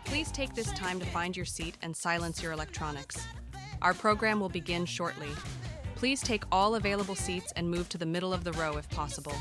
Please take this time to find your seat and silence your electronics. Our program will begin shortly. Please take all available seats and move to the middle of the row if possible.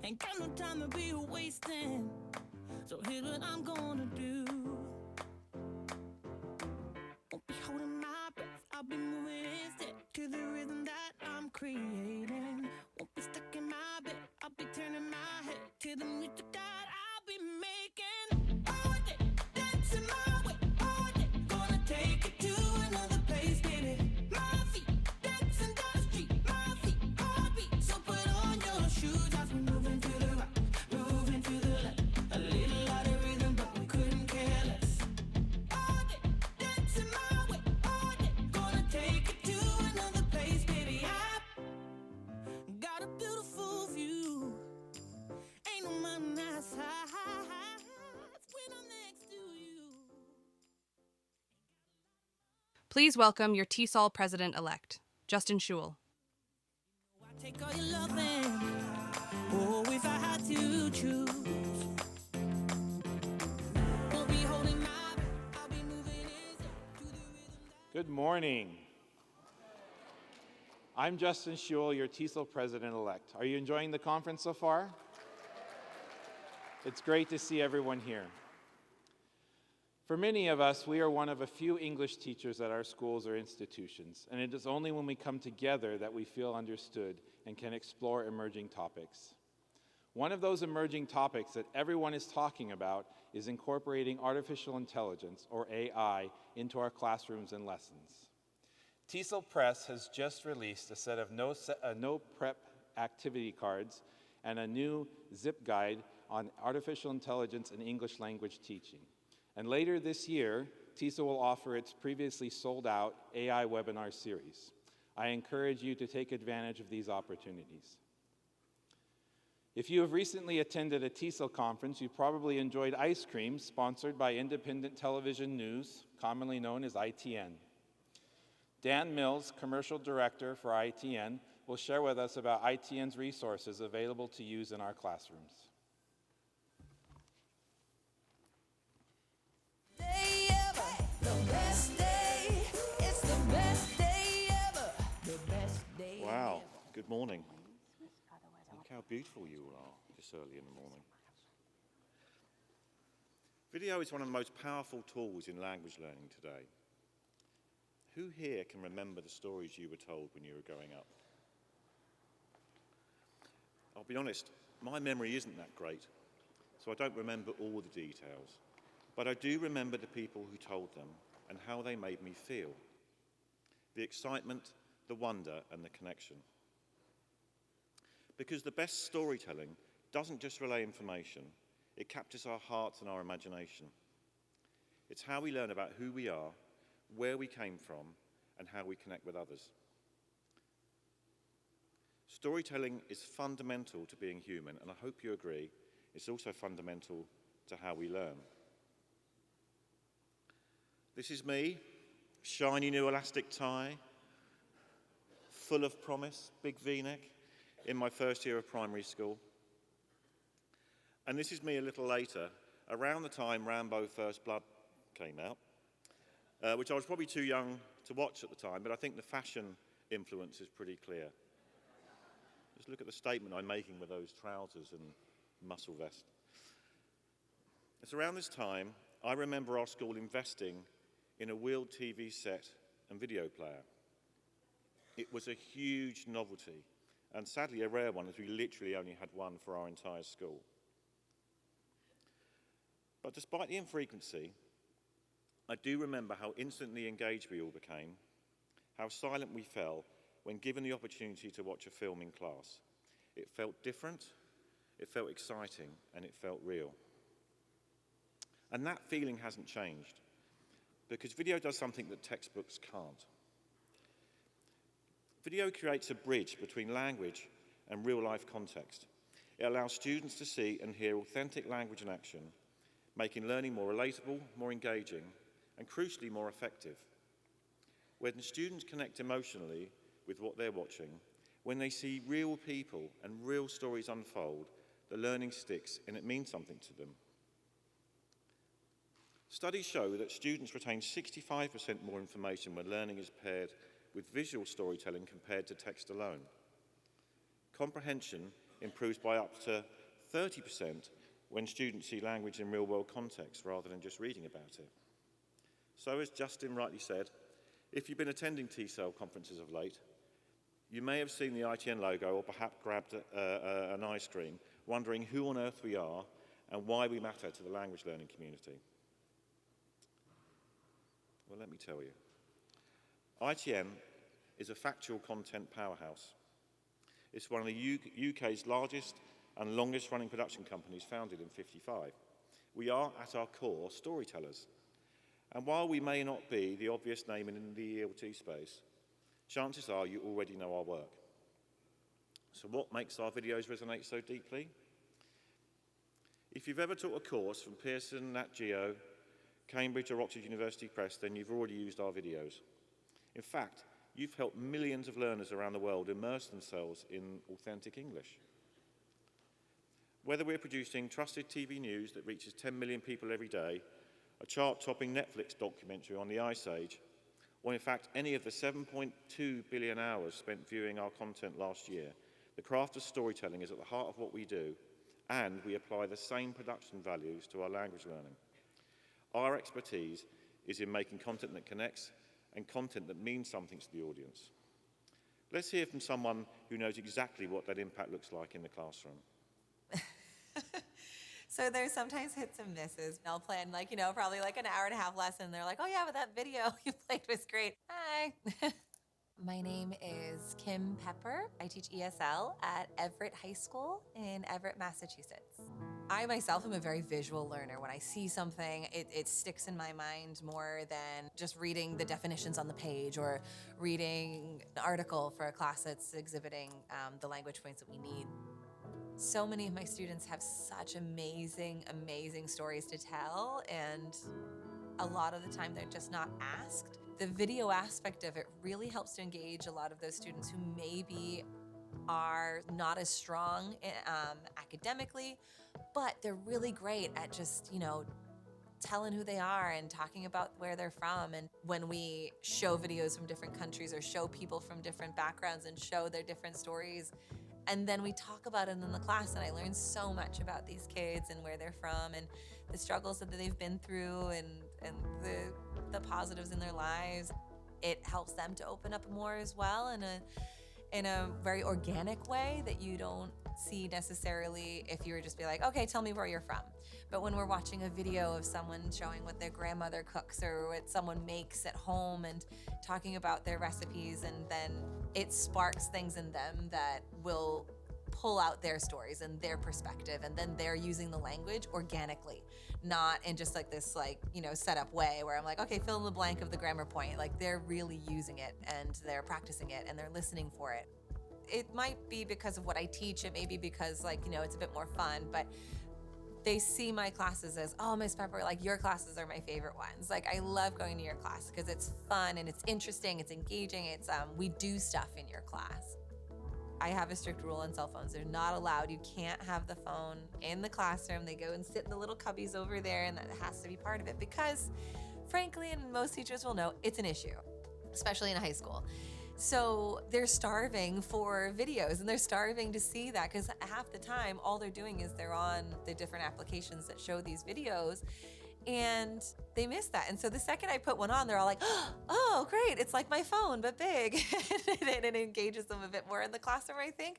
Ain't got no time to be wasting, so here's what I'm gonna do. Won't be holding my breath, I'll be moving in step to the rhythm that I'm creating. Won't be stuck in my bed, I'll be turning my head to the music that I'll be making. All day, dancing my way, all day, gonna take it to another place, baby. My feet, dancing down the street, my feet, heartbeat, so put on your shoes as we moving to the right, moving to the left. A little out of rhythm, but we couldn't care less. All day, dancing my way, all day, gonna take it to another place, baby. I got a beautiful view, ain't no mountain that's high when I'm next to you. Please welcome your TESOL President-elect, Justin Schewel. I take all your loving, oh, if I had to choose. Won't be holding my breath, I'll be moving in step to the rhythm that. Good morning. I'm Justin Schewel, your TESOL President-elect. Are you enjoying the conference so far? It's great to see everyone here. For many of us, we are one of a few English teachers at our schools or institutions, and it is only when we come together that we feel understood and can explore emerging topics. One of those emerging topics that everyone is talking about is incorporating artificial intelligence, or AI, into our classrooms and lessons. TESOL Press has just released a set of no prep activity cards and a new zip guide on artificial intelligence and English language teaching. And later this year, TESOL will offer its previously sold-out AI webinar series. I encourage you to take advantage of these opportunities. If you have recently attended a TESOL conference, you probably enjoyed ice cream sponsored by Independent Television News, commonly known as ITN. Dan Mills, Commercial Director for ITN, will share with us about ITN's resources available to use in our classrooms. Day ever, the best day. It's the best day ever. The best day Wow, ever. good morning. Look how beautiful you all are this early in the morning. Video is one of the most powerful tools in language learning today. Who here can remember the stories you were told when you were growing up? I'll be honest, my memory isn't that great, so I don't remember all the details. But I do remember the people who told them and how they made me feel. The excitement, the wonder, and the connection. Because the best storytelling doesn't just relay information, it captures our hearts and our imagination. It's how we learn about who we are, where we came from, and how we connect with others. Storytelling is fundamental to being human, and I hope you agree, it's also fundamental to how we learn. This is me, shiny new elastic tie, full of promise, big V-neck, in my first year of primary school. And this is me a little later, around the time Rambo First Blood came out, which I was probably too young to watch at the time, but I think the fashion influence is pretty clear. Just look at the statement I'm making with those trousers and muscle vest. It's around this time I remember our school investing in a wheeled TV set and video player. It was a huge novelty, and sadly a rare one, as we literally only had one for our entire school. But despite the infrequency, I do remember how instantly engaged we all became, how silent we fell when given the opportunity to watch a film in class. It felt different, it felt exciting, and it felt real. And that feeling hasn't changed, because video does something that textbooks can't. Video creates a bridge between language and real-life context. It allows students to see and hear authentic language in action, making learning more relatable, more engaging, and crucially more effective. When students connect emotionally with what they're watching, when they see real people and real stories unfold, the learning sticks and it means something to them. Studies show that students retain 65% more information when learning is paired with visual storytelling compared to text alone. Comprehension improves by up to 30% when students see language in real-world context rather than just reading about it. So, as Justin rightly said, if you've been attending TESOL conferences of late, you may have seen the ITN logo or perhaps grabbed an ice cream, wondering who on earth we are and why we matter to the language learning community. Well, let me tell you. ITN is a factual content powerhouse. It's one of the UK's largest and longest running production companies, founded in '55. We are, at our core, storytellers. And while we may not be the obvious name in the ELT space, chances are you already know our work. So what makes our videos resonate so deeply? If you've ever taught a course from Pearson, Nat Geo, Cambridge or Oxford University Press, then you've already used our videos. In fact, you've helped millions of learners around the world immerse themselves in authentic English. Whether we're producing trusted TV news that reaches 10 million people every day, a chart-topping Netflix documentary on the Ice Age, or in fact any of the 7.2 billion hours spent viewing our content last year, the craft of storytelling is at the heart of what we do, and we apply the same production values to our language learning. Our expertise is in making content that connects and content that means something to the audience. Let's hear from someone who knows exactly what that impact looks like in the classroom. So there's sometimes hits and misses. I'll plan probably like an hour and a half lesson. They're like, oh yeah, but that video you played was great. Hi. My name is Kim Pepper. I teach ESL at Everett High School in Everett, Massachusetts. I myself am a very visual learner. When I see something, it sticks in my mind more than just reading the definitions on the page or reading an article for a class that's exhibiting the language points that we need. So many of my students have such amazing, amazing stories to tell, and a lot of the time they're just not asked. The video aspect of it really helps to engage a lot of those students who maybe are not as strong academically, but they're really great at just, telling who they are and talking about where they're from. And when we show videos from different countries or show people from different backgrounds and show their different stories, and then we talk about it in the class, and I learn so much about these kids and where they're from and the struggles that they've been through and the positives in their lives. It helps them to open up more as well in a very organic way that you don't see necessarily if you were just be like, okay, tell me where you're from. But when we're watching a video of someone showing what their grandmother cooks or what someone makes at home and talking about their recipes, and then it sparks things in them that will pull out their stories and their perspective, and then they're using the language organically, not in just like this set up way where I'm like, okay, fill in the blank of the grammar point. Like, they're really using it and they're practicing it and they're listening for it. It might be because of what I teach, it may be because it's a bit more fun, but they see my classes as, oh, Miss Pepper, your classes are my favorite ones. I love going to your class because it's fun and it's interesting, it's engaging, we do stuff in your class. I have a strict rule on cell phones. They're not allowed. You can't have the phone in the classroom. They go and sit in the little cubbies over there, and that has to be part of it because, frankly, and most teachers will know, it's an issue, especially in high school. So they're starving for videos, and they're starving to see that because half the time, all they're doing is they're on the different applications that show these videos, and they miss that. And so the second I put one on, they're all like, oh, great, it's like my phone, but big. And it engages them a bit more in the classroom, I think,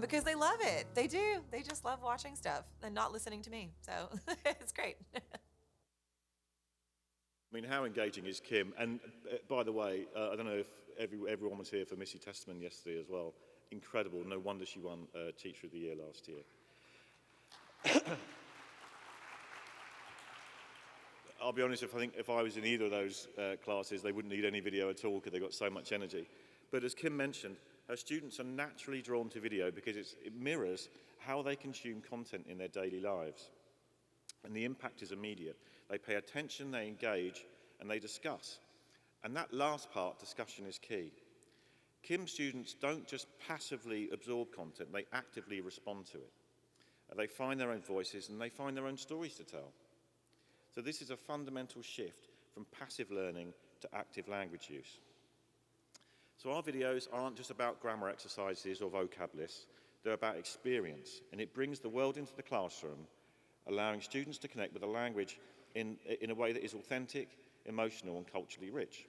because they love it. They do. They just love watching stuff and not listening to me. So it's great. I mean, how engaging is Kim? And by the way, I don't know if everyone was here for Missy Testerman yesterday as well. Incredible. No wonder she won Teacher of the Year last year. I'll be honest, if I was in either of those classes, they wouldn't need any video at all because they've got so much energy. But as Kim mentioned, her students are naturally drawn to video because it mirrors how they consume content in their daily lives. And the impact is immediate. They pay attention, they engage, and they discuss. And that last part, discussion, is key. Kim's students don't just passively absorb content, they actively respond to it. They find their own voices and they find their own stories to tell. So this is a fundamental shift from passive learning to active language use. So our videos aren't just about grammar exercises or vocab lists, they're about experience, and it brings the world into the classroom, allowing students to connect with the language in a way that is authentic, emotional, and culturally rich.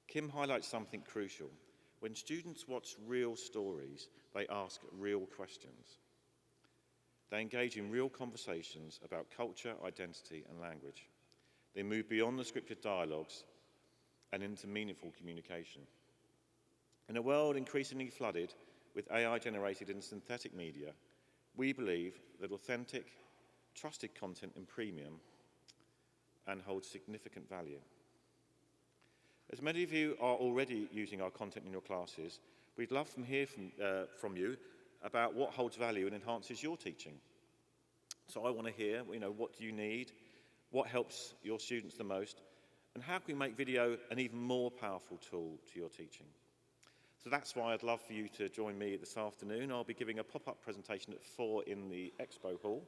Kim highlights something crucial. When students watch real stories, they ask real questions. They engage in real conversations about culture, identity, and language. They move beyond the scripted dialogues and into meaningful communication. In a world increasingly flooded with AI-generated and synthetic media, we believe that authentic, trusted content is premium and holds significant value. As many of you are already using our content in your classes, we'd love to hear from you about what holds value and enhances your teaching. So I want to hear, what do you need? What helps your students the most? And how can we make video an even more powerful tool to your teaching? So that's why I'd love for you to join me this afternoon. I'll be giving a pop-up presentation at 4 in the expo hall.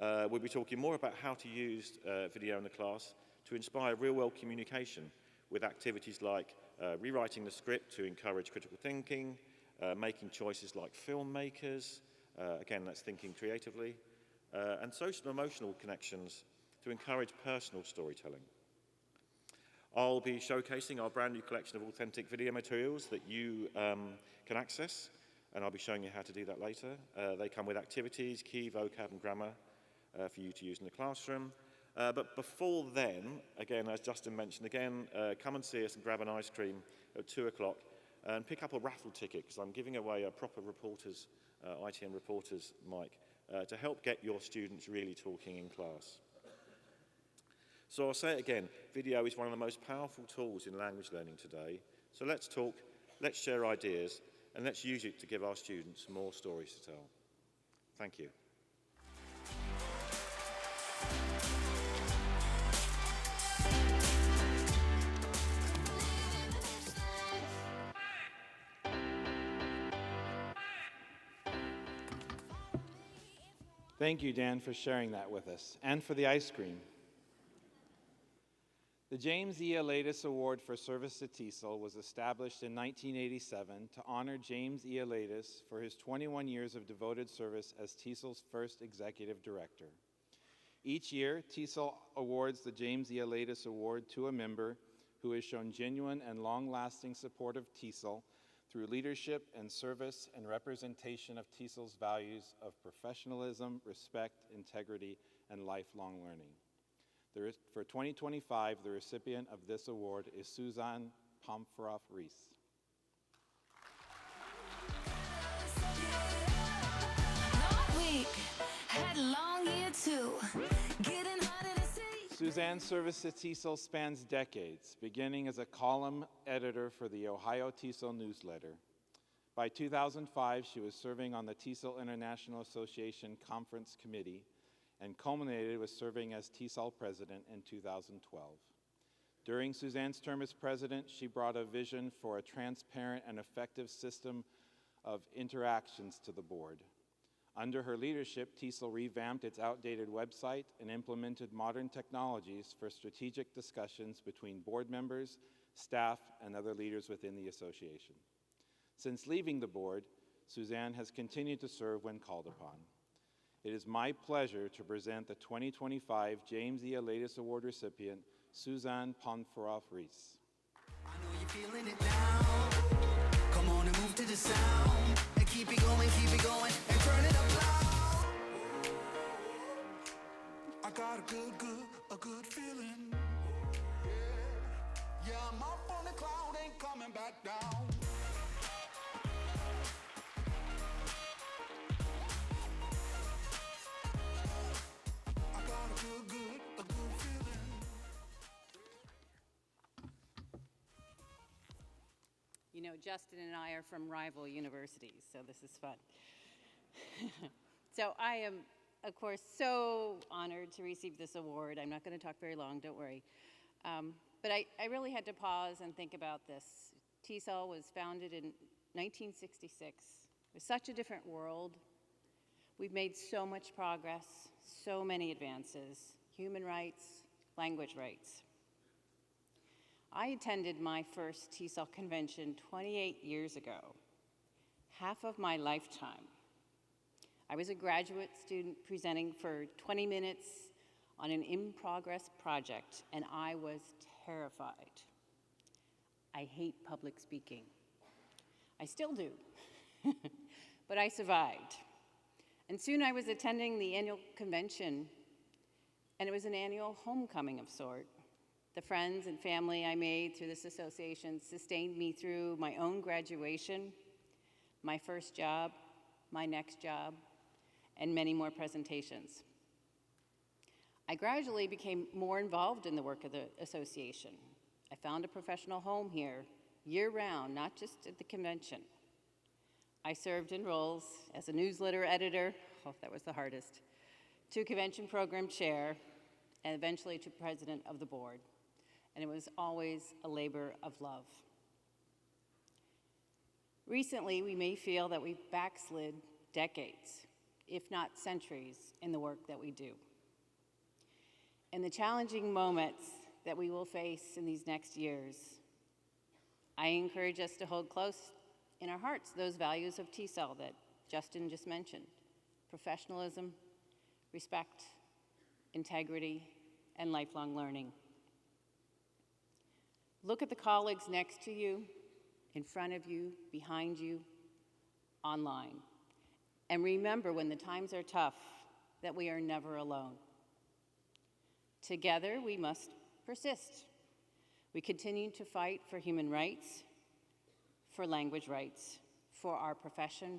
We'll be talking more about how to use video in the class to inspire real-world communication with activities like rewriting the script to encourage critical thinking, making choices like filmmakers, again, that's thinking creatively, and social and emotional connections to encourage personal storytelling. I'll be showcasing our brand new collection of authentic video materials that you can access, and I'll be showing you how to do that later. They come with activities, key, vocab, and grammar for you to use in the classroom. But before then, again, as Justin mentioned, come and see us and grab an ice cream at 2 o'clock and pick up a raffle ticket, because I'm giving away a proper reporter's, ITN reporter's mic to help get your students really talking in class. So I'll say it again, video is one of the most powerful tools in language learning today. So let's talk, let's share ideas, and let's use it to give our students more stories to tell. Thank you. Thank you, Dan, for sharing that with us, and for the ice cream. The James E. Elatus Award for Service to TESOL was established in 1987 to honor James E. Elatus for his 21 years of devoted service as TESOL's first executive director. Each year, TESOL awards the James E. Elatus Award to a member who has shown genuine and long-lasting support of TESOL through leadership and service and representation of TESOL's values of professionalism, respect, integrity, and lifelong learning. For 2025, the recipient of this award is Suzanne Pomfroff-Rees. Suzanne's service to TESOL spans decades, beginning as a column editor for the Ohio TESOL newsletter. By 2005, she was serving on the TESOL International Association Conference Committee and culminated with serving as TESOL president in 2012. During Suzanne's term as president, she brought a vision for a transparent and effective system of interactions to the board. Under her leadership, TESOL revamped its outdated website and implemented modern technologies for strategic discussions between board members, staff, and other leaders within the association. Since leaving the board, Suzanne has continued to serve when called upon. It is my pleasure to present the 2025 James E. Elatus Award recipient, Suzanne Pomfroff-Rees. I know you're feeling it now. Come on and move to the sound. And keep it going, and turn it up loud. I got a good feeling. Yeah, I'm up on the cloud, ain't coming back down. I got a good feeling. You know, Justin and I are from rival universities, so this is fun. So I am, of course, so honored to receive this award. I'm not going to talk very long, don't worry. But I really had to pause and think about this. TESOL was founded in 1966. It was such a different world. We've made so much progress, so many advances, human rights, language rights. I attended my first TESOL convention 28 years ago, half of my lifetime. I was a graduate student presenting for 20 minutes on an in-progress project, and I was terrified. I hate public speaking. I still do, but I survived. And soon I was attending the annual convention, and it was an annual homecoming of sort. The friends and family I made through this association sustained me through my own graduation, my first job, my next job, and many more presentations. I gradually became more involved in the work of the association. I found a professional home here, year-round, not just at the convention. I served in roles as a newsletter editor, oh, that was the hardest, to convention program chair, and eventually to president of the board. And it was always a labor of love. Recently, we may feel that we've backslid decades, if not centuries, in the work that we do. In the challenging moments that we will face in these next years, I encourage us to hold close in our hearts those values of TESOL that Justin just mentioned: professionalism, respect, integrity, and lifelong learning. Look at the colleagues next to you, in front of you, behind you, online. And remember, when the times are tough, that we are never alone. Together, we must persist. We continue to fight for human rights, for language rights, for our profession,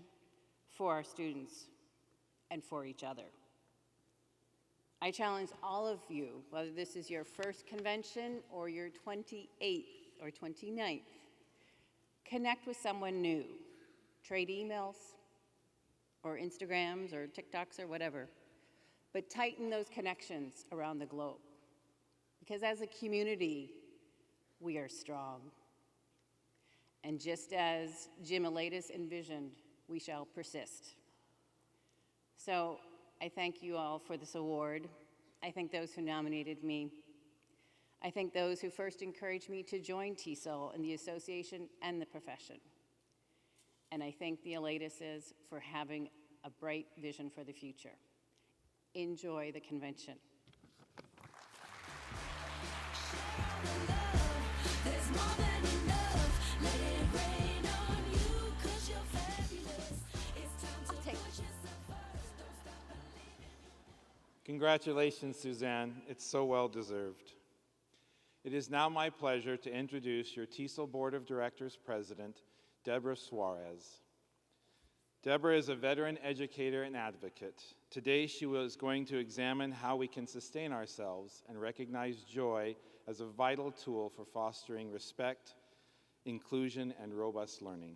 for our students, and for each other. I challenge all of you, whether this is your first convention or your 28th or 29th, connect with someone new. Trade emails, or Instagrams or TikToks or whatever, but tighten those connections around the globe. Because as a community, we are strong. And just as Jim Elatus envisioned, we shall persist. So I thank you all for this award. I thank those who nominated me. I thank those who first encouraged me to join TESOL and the association and the profession. And I thank the Elatuses for having a bright vision for the future. Enjoy the convention. Congratulations, Suzanne. It's so well deserved. It is now my pleasure to introduce your TESOL Board of Directors President, Debra Suarez. Debra is a veteran educator and advocate. Today, she was going to examine how we can sustain ourselves and recognize joy as a vital tool for fostering respect, inclusion, and robust learning.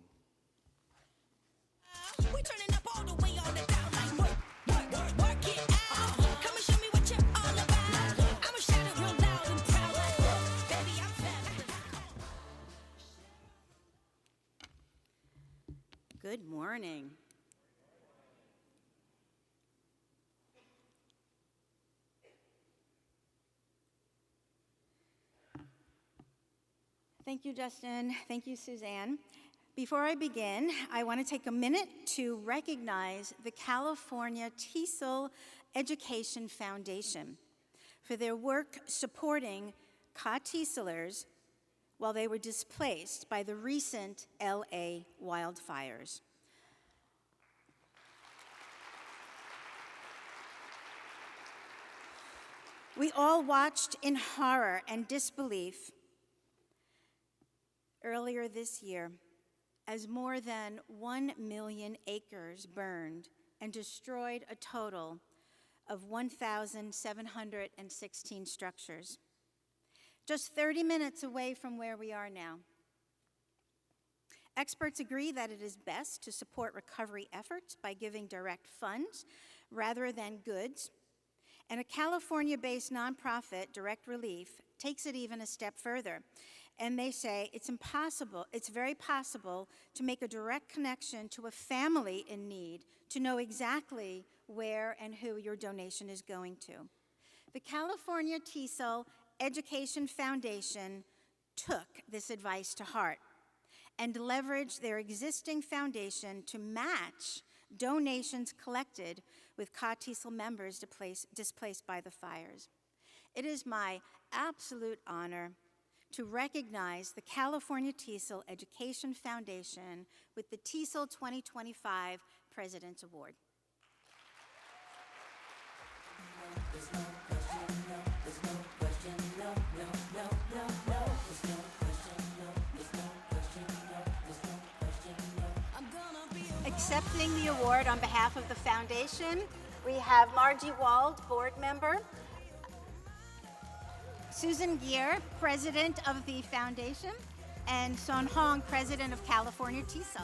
We turning up all the way on the down like work it out. Come and show me what you're all about. I'ma shout it real loud and proud like, baby, I'm fat. Good morning. Thank you, Justin. Thank you, Suzanne. Before I begin, I want to take a minute to recognize the California TESOL Education Foundation for their work supporting TESOLers while they were displaced by the recent LA wildfires. We all watched in horror and disbelief earlier this year as more than 1 million acres burned and destroyed a total of 1,716 structures, just 30 minutes away from where we are now. Experts agree that it is best to support recovery efforts by giving direct funds rather than goods. And a California-based nonprofit, Direct Relief, takes it even a step further. And they say it's very possible to make a direct connection to a family in need to know exactly where and who your donation is going to. The California TESOL Education Foundation took this advice to heart and leveraged their existing foundation to match donations collected with TESOL members displaced by the fires. It is my absolute honor to recognize the California TESOL Education Foundation with the TESOL 2025 President's Award. Accepting the award on behalf of the foundation, we have Margie Wald, board member, Susan Gear, president of the foundation, and Son Hong, president of California TESOL.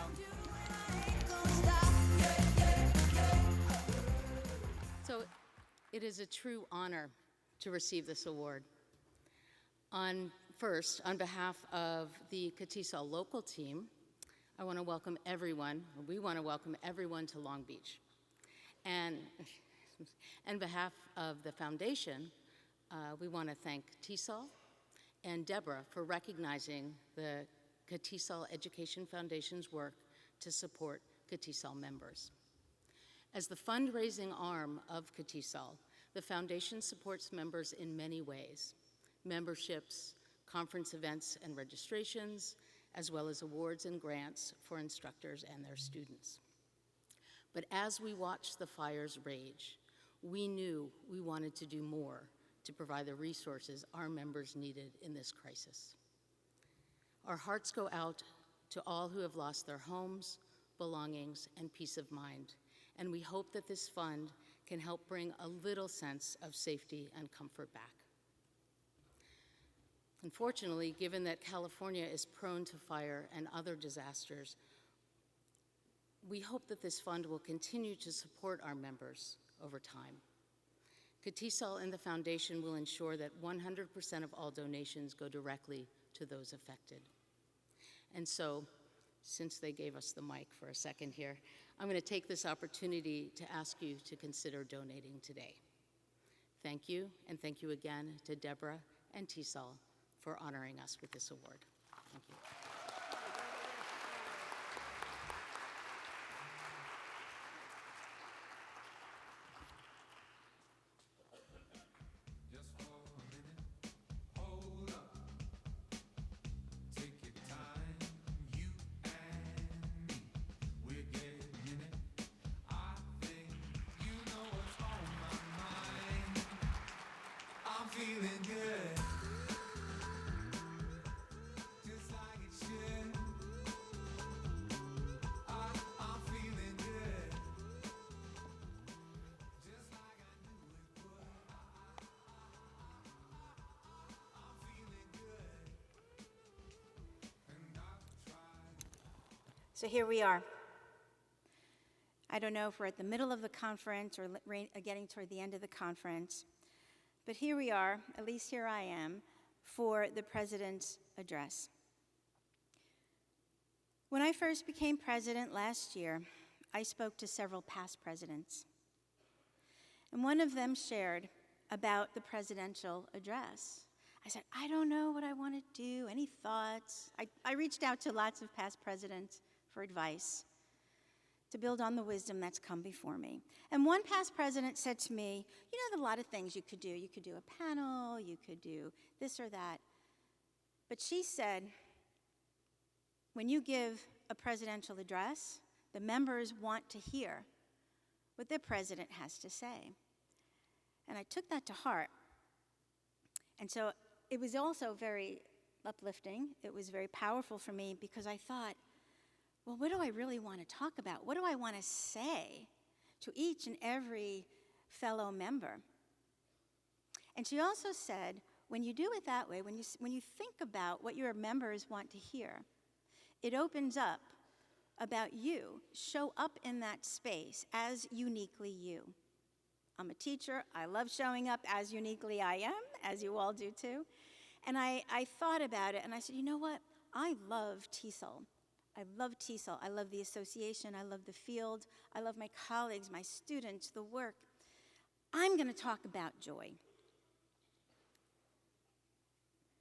So it is a true honor to receive this award. First, on behalf of the TESOL local team, I want to welcome everyone, or we want to welcome everyone to Long Beach. And on behalf of the foundation, we want to thank TESOL and Debra for recognizing the TESOL Education Foundation's work to support TESOL members. As the fundraising arm of TESOL, the foundation supports members in many ways: memberships, conference events and registrations, as well as awards and grants for instructors and their students. But as we watched the fires rage, we knew we wanted to do more to provide the resources our members needed in this crisis. Our hearts go out to all who have lost their homes, belongings, and peace of mind, and we hope that this fund can help bring a little sense of safety and comfort back. Unfortunately, given that California is prone to fire and other disasters, we hope that this fund will continue to support our members over time. TESOL and the foundation will ensure that 100% of all donations go directly to those affected. And so, since they gave us the mic for a second here, I'm going to take this opportunity to ask you to consider donating today. Thank you, and thank you again to Debra and TESOL for honoring us with this award. Thank you. Feeling good, just like it should. I'm feeling good, just like I knew it would. I'm feeling good, and I've tried. So here we are. I don't know if we're at the middle of the conference or getting toward the end of the conference. But here we are, at least here I am, for the President's address. When I first became president last year, I spoke to several past presidents. And one of them shared about the presidential address. I said, I don't know what I want to do, any thoughts? I reached out to lots of past presidents for advice, to build on the wisdom that's come before me. And one past president said to me, you know, there are a lot of things you could do. You could do a panel, you could do this or that. But she said, when you give a presidential address, the members want to hear what the president has to say. And I took that to heart. And so it was also very uplifting. It was very powerful for me because I thought, well, what do I really want to talk about? What do I want to say to each and every fellow member? And she also said, when you do it that way, when you think about what your members want to hear, it opens up about you. Show up in that space as uniquely you. I'm a teacher. I love showing up as uniquely I am, as you all do too. And I thought about it, and I said, you know what? I love TESOL. I love TESOL. I love the association. I love the field. I love my colleagues, my students, the work. I'm going to talk about joy.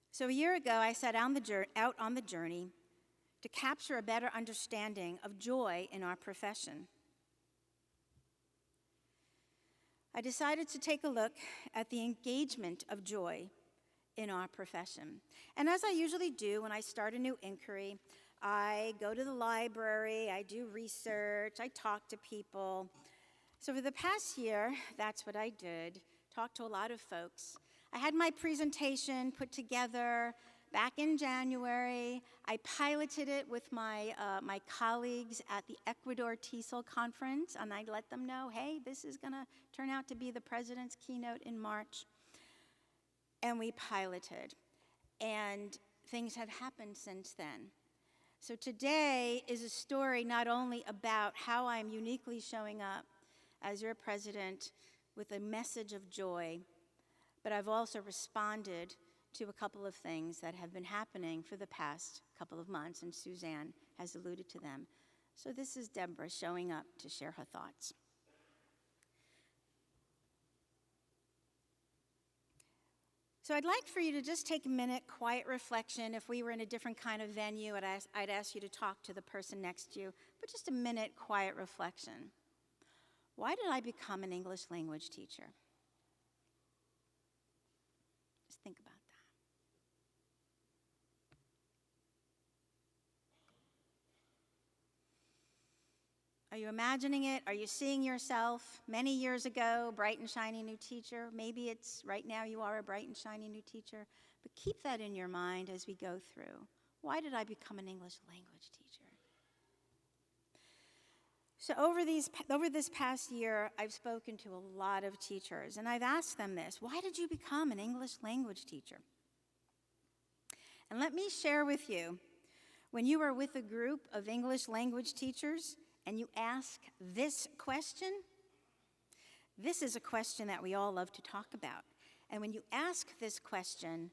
So a year ago, I set out on the journey to capture a better understanding of joy in our profession. I decided to take a look at the engagement of joy in our profession. And as I usually do when I start a new inquiry, I go to the library, I do research, I talk to people. So for the past year, that's what I did, talked to a lot of folks. I had my presentation put together back in January. I piloted it with my colleagues at the Ecuador TESOL conference, and I let them know, hey, this is gonna turn out to be the president's keynote in March. And we piloted, and things have happened since then. So today is a story not only about how I'm uniquely showing up as your president with a message of joy, but I've also responded to a couple of things that have been happening for the past couple of months, and Suzanne has alluded to them. So this is Debra showing up to share her thoughts. So I'd like for you to just take a minute, quiet reflection. If we were in a different kind of venue, I'd ask you to talk to the person next to you, but just a minute, quiet reflection. Why did I become an English language teacher? Just think about that. Are you imagining it? Are you seeing yourself many years ago, bright and shiny new teacher? Maybe it's right now you are a bright and shiny new teacher, but keep that in your mind as we go through. Why did I become an English language teacher? So over this past year, I've spoken to a lot of teachers, and I've asked them this: why did you become an English language teacher? And let me share with you, when you are with a group of English language teachers, and you ask this question, this is a question that we all love to talk about. And when you ask this question,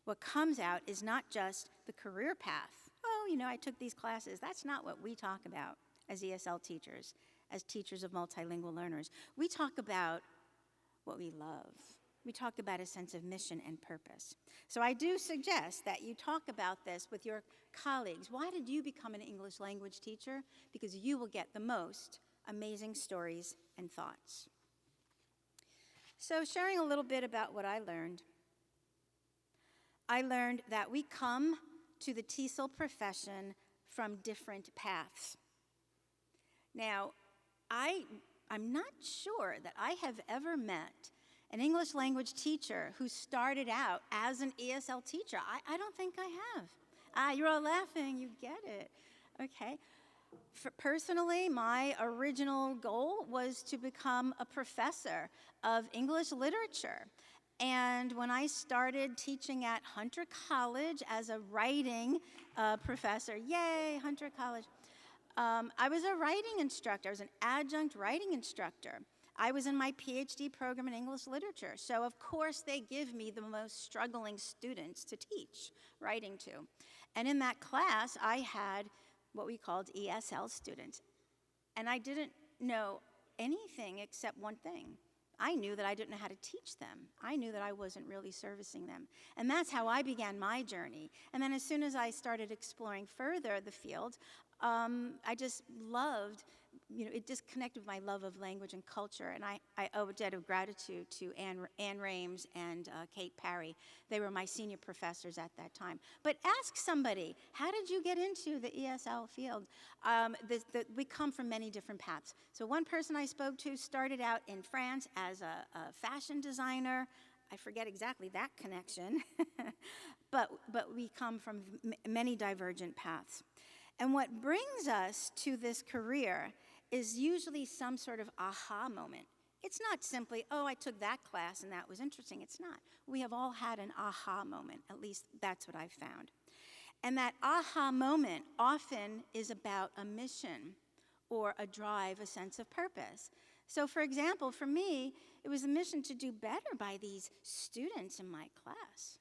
what comes out is not just the career path. Oh, you know, I took these classes. That's not what we talk about as ESL teachers, as teachers of multilingual learners. We talk about what we love. We talk about a sense of mission and purpose. So I do suggest that you talk about this with your colleagues. Why did you become an English language teacher? Because you will get the most amazing stories and thoughts. So sharing a little bit about what I learned that we come to the TESOL profession from different paths. Now, I'm not sure that I have ever met an English language teacher who started out as an ESL teacher. I don't think I have. You're all laughing, you get it. Okay. Personally, my original goal was to become a professor of English literature. And when I started teaching at Hunter College as a writing professor, yay, Hunter College, I was a writing instructor. I was an adjunct writing instructor. I was in my PhD program in English literature. So of course they give me the most struggling students to teach writing to. And in that class, I had what we called ESL students. And I didn't know anything except one thing. I knew that I didn't know how to teach them. I knew that I wasn't really servicing them. And that's how I began my journey. And then as soon as I started exploring further the field, I just loved, it just connected with my love of language and culture. And I owe a debt of gratitude to Ann Rames and Kate Parry. They were my senior professors at that time. But ask somebody, how did you get into the ESL field? We come from many different paths. So one person I spoke to started out in France as a fashion designer. I forget exactly that connection. but we come from many divergent paths. And what brings us to this career is usually some sort of aha moment. It's not simply, oh, I took that class and that was interesting. It's not. We have all had an aha moment. At least that's what I've found. And that aha moment often is about a mission or a drive, a sense of purpose. So for example, for me, it was a mission to do better by these students in my class.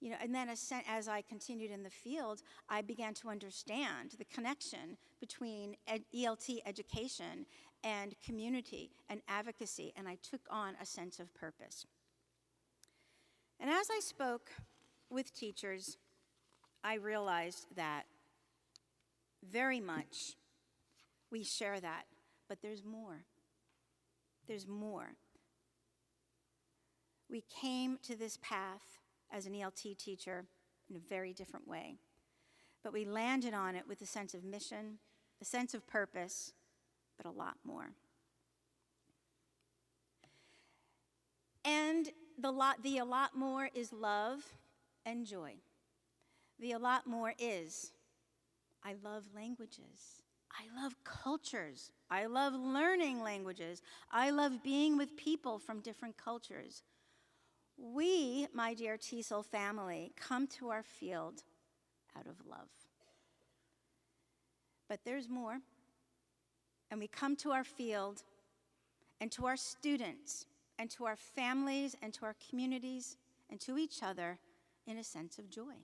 And then as I continued in the field, I began to understand the connection between ELT education and community and advocacy, and I took on a sense of purpose. And as I spoke with teachers, I realized that very much we share that, but there's more. There's more. We came to this path as an ELT teacher in a very different way. But we landed on it with a sense of mission, a sense of purpose, but a lot more. And the a lot more is love and joy. The a lot more is, I love languages. I love cultures. I love learning languages. I love being with people from different cultures. We, my dear TESOL family, come to our field out of love. But there's more. And we come to our field and to our students and to our families and to our communities and to each other in a sense of joy.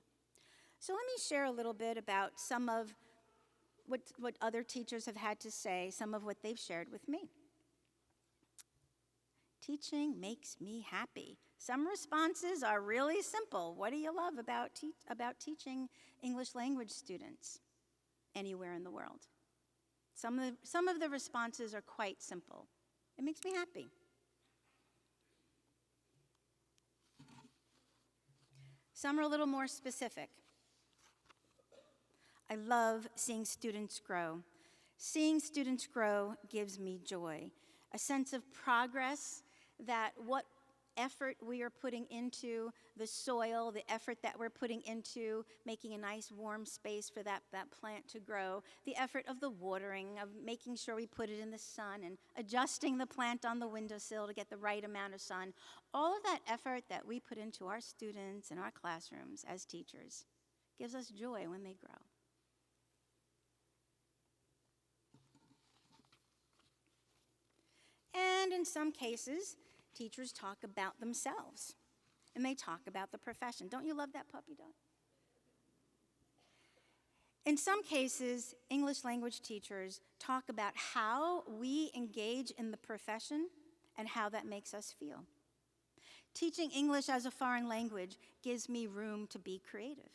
So let me share a little bit about some of what other teachers have had to say, some of what they've shared with me. Teaching makes me happy. Some responses are really simple. What do you love about teaching English language students anywhere in the world? Some of the responses are quite simple. It makes me happy. Some are a little more specific. I love seeing students grow. Seeing students grow gives me joy, a sense of progress, that what effort we are putting into the soil, the effort that we're putting into making a nice warm space for that plant to grow, the effort of the watering, of making sure we put it in the sun and adjusting the plant on the windowsill to get the right amount of sun, all of that effort that we put into our students and our classrooms as teachers gives us joy when they grow. And in some cases, teachers talk about themselves, and they talk about the profession. Don't you love that puppy dog? In some cases, English language teachers talk about how we engage in the profession and how that makes us feel. Teaching English as a foreign language gives me room to be creative.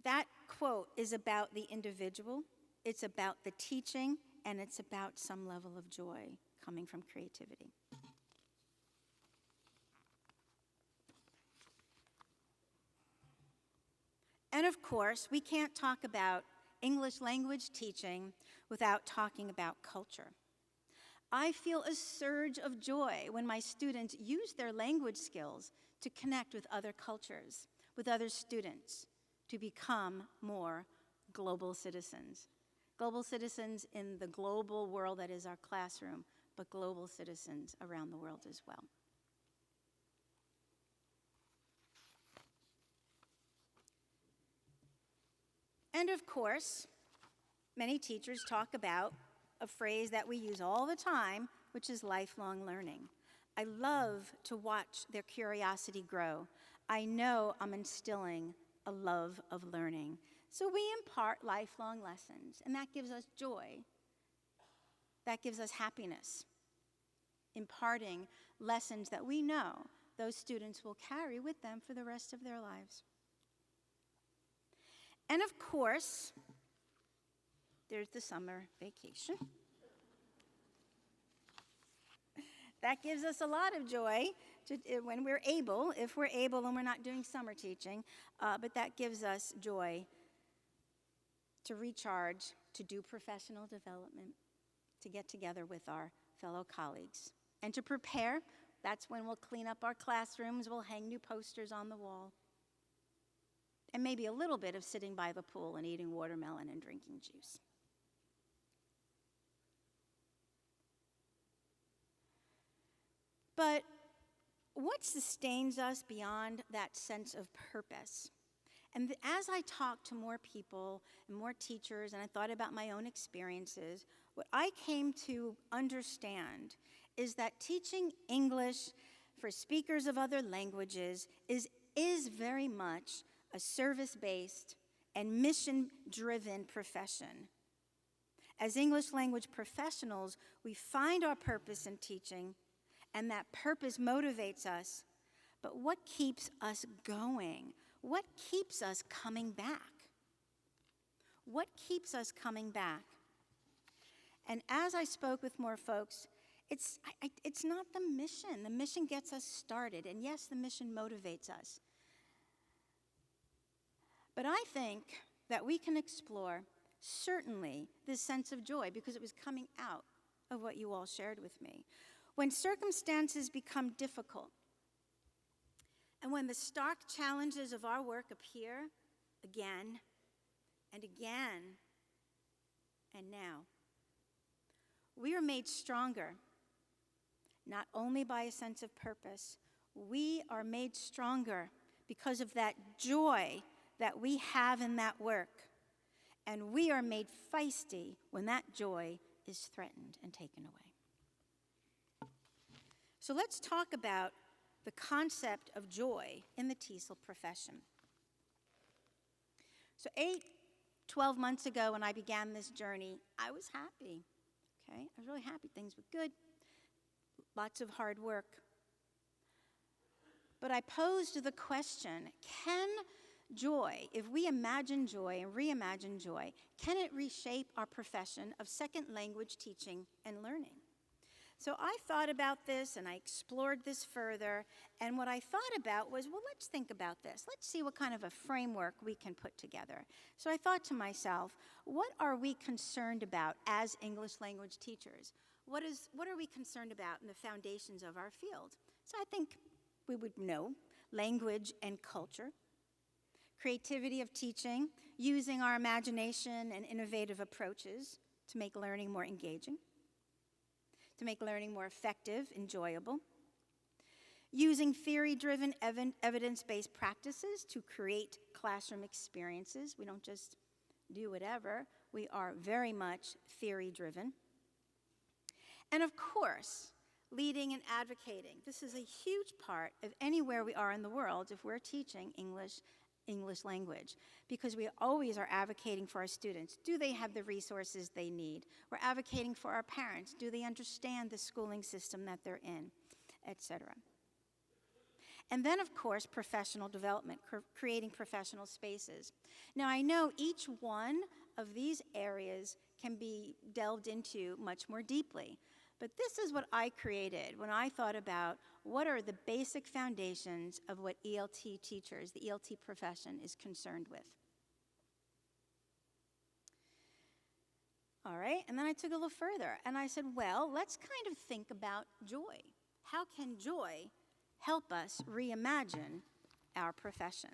That quote is about the individual, it's about the teaching, and it's about some level of joy coming from creativity. And of course, we can't talk about English language teaching without talking about culture. I feel a surge of joy when my students use their language skills to connect with other cultures, with other students, to become more global citizens. Global citizens in the global world that is our classroom, but global citizens around the world as well. And of course, many teachers talk about a phrase that we use all the time, which is lifelong learning. I love to watch their curiosity grow. I know I'm instilling a love of learning. So we impart lifelong lessons, and that gives us joy. That gives us happiness. Imparting lessons that we know those students will carry with them for the rest of their lives. And of course, there's the summer vacation. That gives us a lot of joy when we're able, if we're able and we're not doing summer teaching, but that gives us joy to recharge, to do professional development, to get together with our fellow colleagues, and to prepare. That's when we'll clean up our classrooms, we'll hang new posters on the wall, and maybe a little bit of sitting by the pool and eating watermelon and drinking juice. But what sustains us beyond that sense of purpose? And as I talked to more people and more teachers, and I thought about my own experiences, what I came to understand is that teaching English for speakers of other languages is very much a service-based and mission-driven profession. As English language professionals, we find our purpose in teaching, and that purpose motivates us. But what keeps us going? What keeps us coming back? What keeps us coming back? And as I spoke with more folks, it's not the mission. The mission gets us started, and yes, the mission motivates us. But I think that we can explore, certainly, this sense of joy, because it was coming out of what you all shared with me. When circumstances become difficult, and when the stark challenges of our work appear again and again and now, we are made stronger, not only by a sense of purpose, we are made stronger because of that joy that we have in that work. And we are made feisty when that joy is threatened and taken away. So let's talk about the concept of joy in the TESOL profession. So 12 months ago when I began this journey, I was happy, okay? I was really happy. Things were good, lots of hard work. But I posed the question, can joy, if we imagine joy and reimagine joy, can it reshape our profession of second language teaching and learning? So I thought about this and I explored this further, and what I thought about was, well, let's think about this. Let's see what kind of a framework we can put together. So I thought to myself, what are we concerned about as English language teachers? What are we concerned about in the foundations of our field? So I think we would know language and culture, creativity of teaching, using our imagination and innovative approaches to make learning more engaging, to make learning more effective, enjoyable, using theory-driven, evidence-based practices to create classroom experiences. We don't just do whatever. We are very much theory-driven. And of course, leading and advocating. This is a huge part of anywhere we are in the world if we're teaching English language, because we always are advocating for our students. Do they have the resources they need? We're advocating for our parents. Do they understand the schooling system that they're in, etc. And then, of course, professional development, creating professional spaces. Now, I know each one of these areas can be delved into much more deeply, but this is what I created when I thought about what are the basic foundations of what ELT teachers, the ELT profession, is concerned with. All right, and then I took a little further, and I said, well, let's kind of think about joy. How can joy help us reimagine our profession?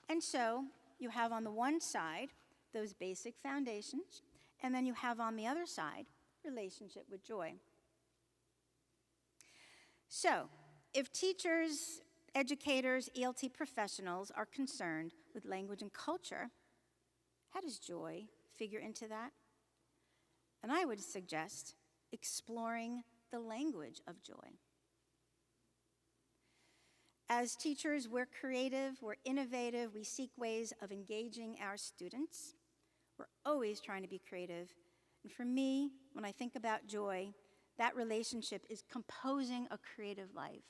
And so you have on the one side those basic foundations, and then you have on the other side relationship with joy. So, if teachers, educators, ELT professionals are concerned with language and culture, how does joy figure into that? And I would suggest exploring the language of joy. As teachers, we're creative, we're innovative, we seek ways of engaging our students. We're always trying to be creative. And for me, when I think about joy, that relationship is composing a creative life.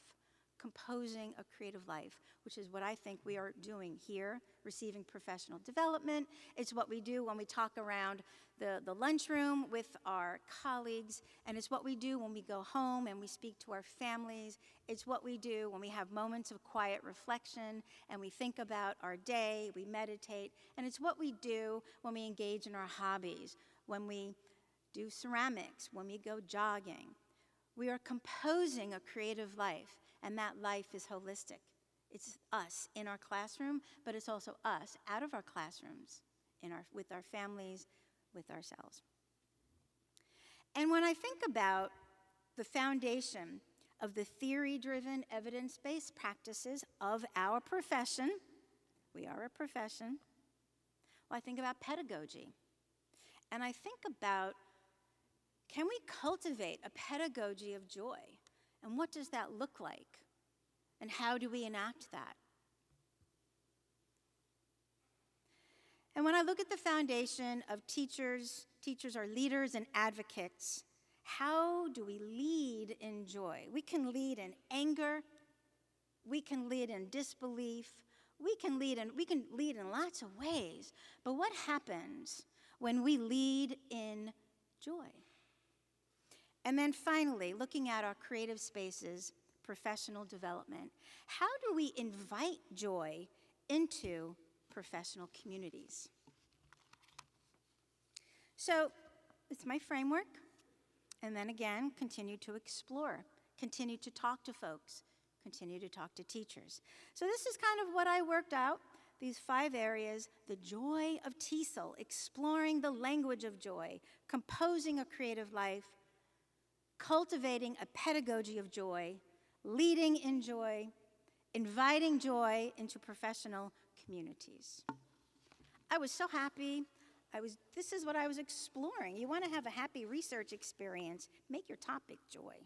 Composing a creative life, which is what I think we are doing here, receiving professional development. It's what we do when we talk around the lunchroom with our colleagues, and it's what we do when we go home and we speak to our families. It's what we do when we have moments of quiet reflection and we think about our day, we meditate, and it's what we do when we engage in our hobbies, when we do ceramics, when we go jogging. We are composing a creative life, and that life is holistic. It's us in our classroom, but it's also us out of our classrooms, with our families, with ourselves. And when I think about the foundation of the theory-driven, evidence-based practices of our profession, we are a profession, well, I think about pedagogy. And I think about, can we cultivate a pedagogy of joy? And what does that look like? And how do we enact that? And when I look at the foundation of teachers are leaders and advocates. How do we lead in joy? We can lead in anger. We can lead in disbelief. We can lead in lots of ways. But what happens when we lead in joy? And then finally, looking at our creative spaces, professional development. How do we invite joy into professional communities? So it's my framework. And then again, continue to explore, continue to talk to folks, continue to talk to teachers. So this is kind of what I worked out, these 5 areas: the joy of TESOL, exploring the language of joy, composing a creative life, cultivating a pedagogy of joy, leading in joy, inviting joy into professional communities. I was so happy. This is what I was exploring. You want to have a happy research experience, make your topic joy.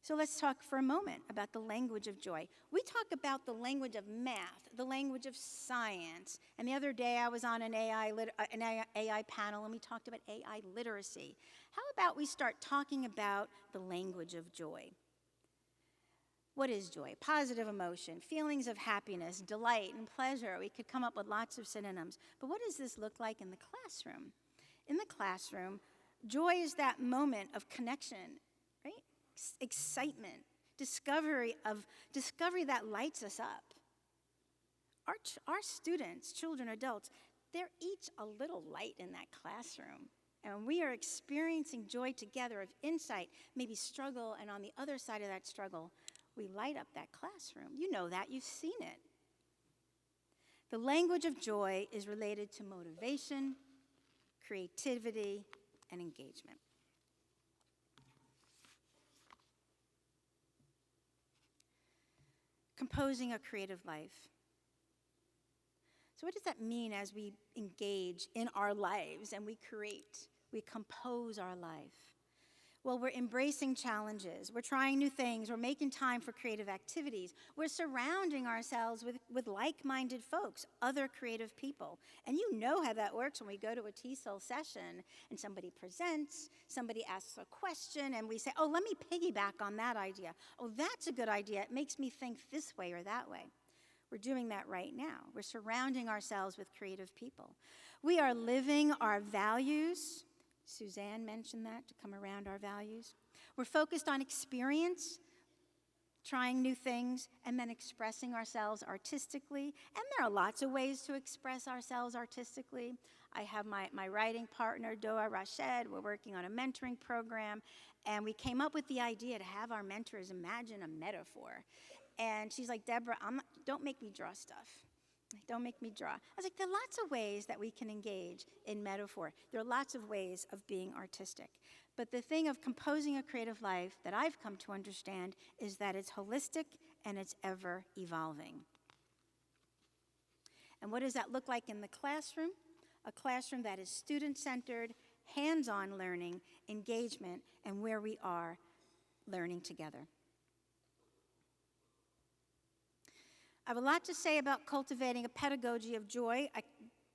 So let's talk for a moment about the language of joy. We talk about the language of math, the language of science. And the other day I was on an AI panel and we talked about AI literacy. How about we start talking about the language of joy? What is joy? Positive emotion, feelings of happiness, delight, and pleasure. We could come up with lots of synonyms. But what does this look like in the classroom? In the classroom, joy is that moment of connection, right? Excitement, discovery that lights us up. Our students, children, adults, they're each a little light in that classroom. And we are experiencing joy together of insight, maybe struggle, and on the other side of that struggle, we light up that classroom. You know that, you've seen it. The language of joy is related to motivation, creativity, and engagement. Composing a creative life. So what does that mean as we engage in our lives and we create, we compose our life? Well, we're embracing challenges. We're trying new things. We're making time for creative activities. We're surrounding ourselves with like-minded folks, other creative people. And you know how that works when we go to a TESOL session and somebody presents, somebody asks a question, and we say, oh, let me piggyback on that idea. Oh, that's a good idea. It makes me think this way or that way. We're doing that right now. We're surrounding ourselves with creative people. We are living our values. Suzanne mentioned that, to come around our values. We're focused on experience, trying new things, and then expressing ourselves artistically. And there are lots of ways to express ourselves artistically. I have my writing partner, Doa Rashed. We're working on a mentoring program. And we came up with the idea to have our mentors imagine a metaphor. And she's like, Deborah, don't make me draw stuff. Don't make me draw. I was like, there are lots of ways that we can engage in metaphor. There are lots of ways of being artistic. But the thing of composing a creative life that I've come to understand is that it's holistic and it's ever evolving. And what does that look like in the classroom? A classroom that is student-centered, hands-on learning, engagement, and where we are learning together. I have a lot to say about cultivating a pedagogy of joy,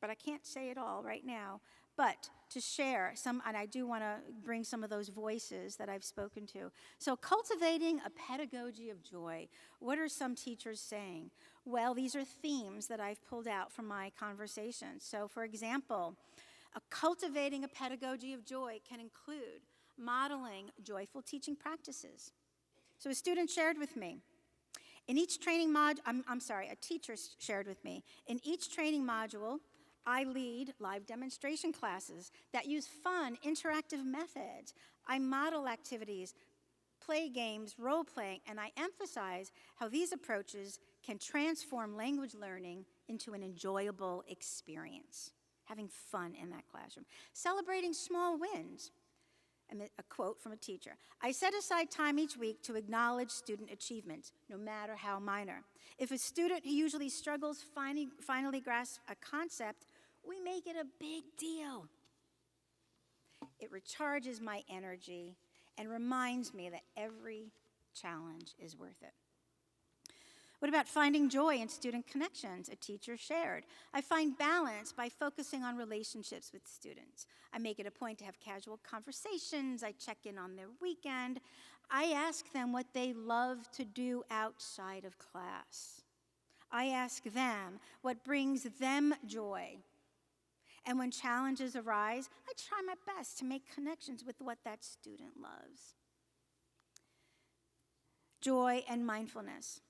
but I can't say it all right now. But to share some, and I do want to bring some of those voices that I've spoken to. So cultivating a pedagogy of joy, what are some teachers saying? Well, these are themes that I've pulled out from my conversations. So for example, cultivating a pedagogy of joy can include modeling joyful teaching practices. So a student shared with me, in each training a teacher shared with me, in each training module, I lead live demonstration classes that use fun, interactive methods. I model activities, play games, role-playing, and I emphasize how these approaches can transform language learning into an enjoyable experience, having fun in that classroom. Celebrating small wins. A quote from a teacher. I set aside time each week to acknowledge student achievements, no matter how minor. If a student who usually struggles finally grasps a concept, we make it a big deal. It recharges my energy and reminds me that every challenge is worth it. What about finding joy in student connections? A teacher shared. I find balance by focusing on relationships with students. I make it a point to have casual conversations. I check in on their weekend. I ask them what they love to do outside of class. I ask them what brings them joy. And when challenges arise, I try my best to make connections with what that student loves. Joy and mindfulness.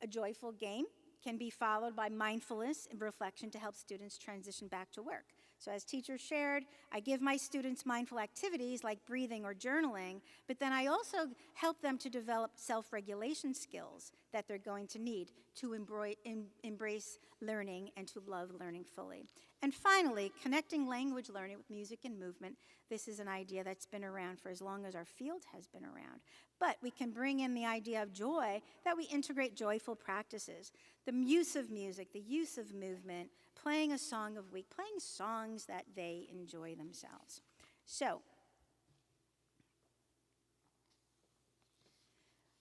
A joyful game can be followed by mindfulness and reflection to help students transition back to work. So as teachers shared, I give my students mindful activities like breathing or journaling, but then I also help them to develop self-regulation skills that they're going to need to embrace learning and to love learning fully. And finally, connecting language learning with music and movement. This is an idea that's been around for as long as our field has been around. But we can bring in the idea of joy, that we integrate joyful practices. The use of music, the use of movement, playing a song of week, playing songs that they enjoy themselves. So,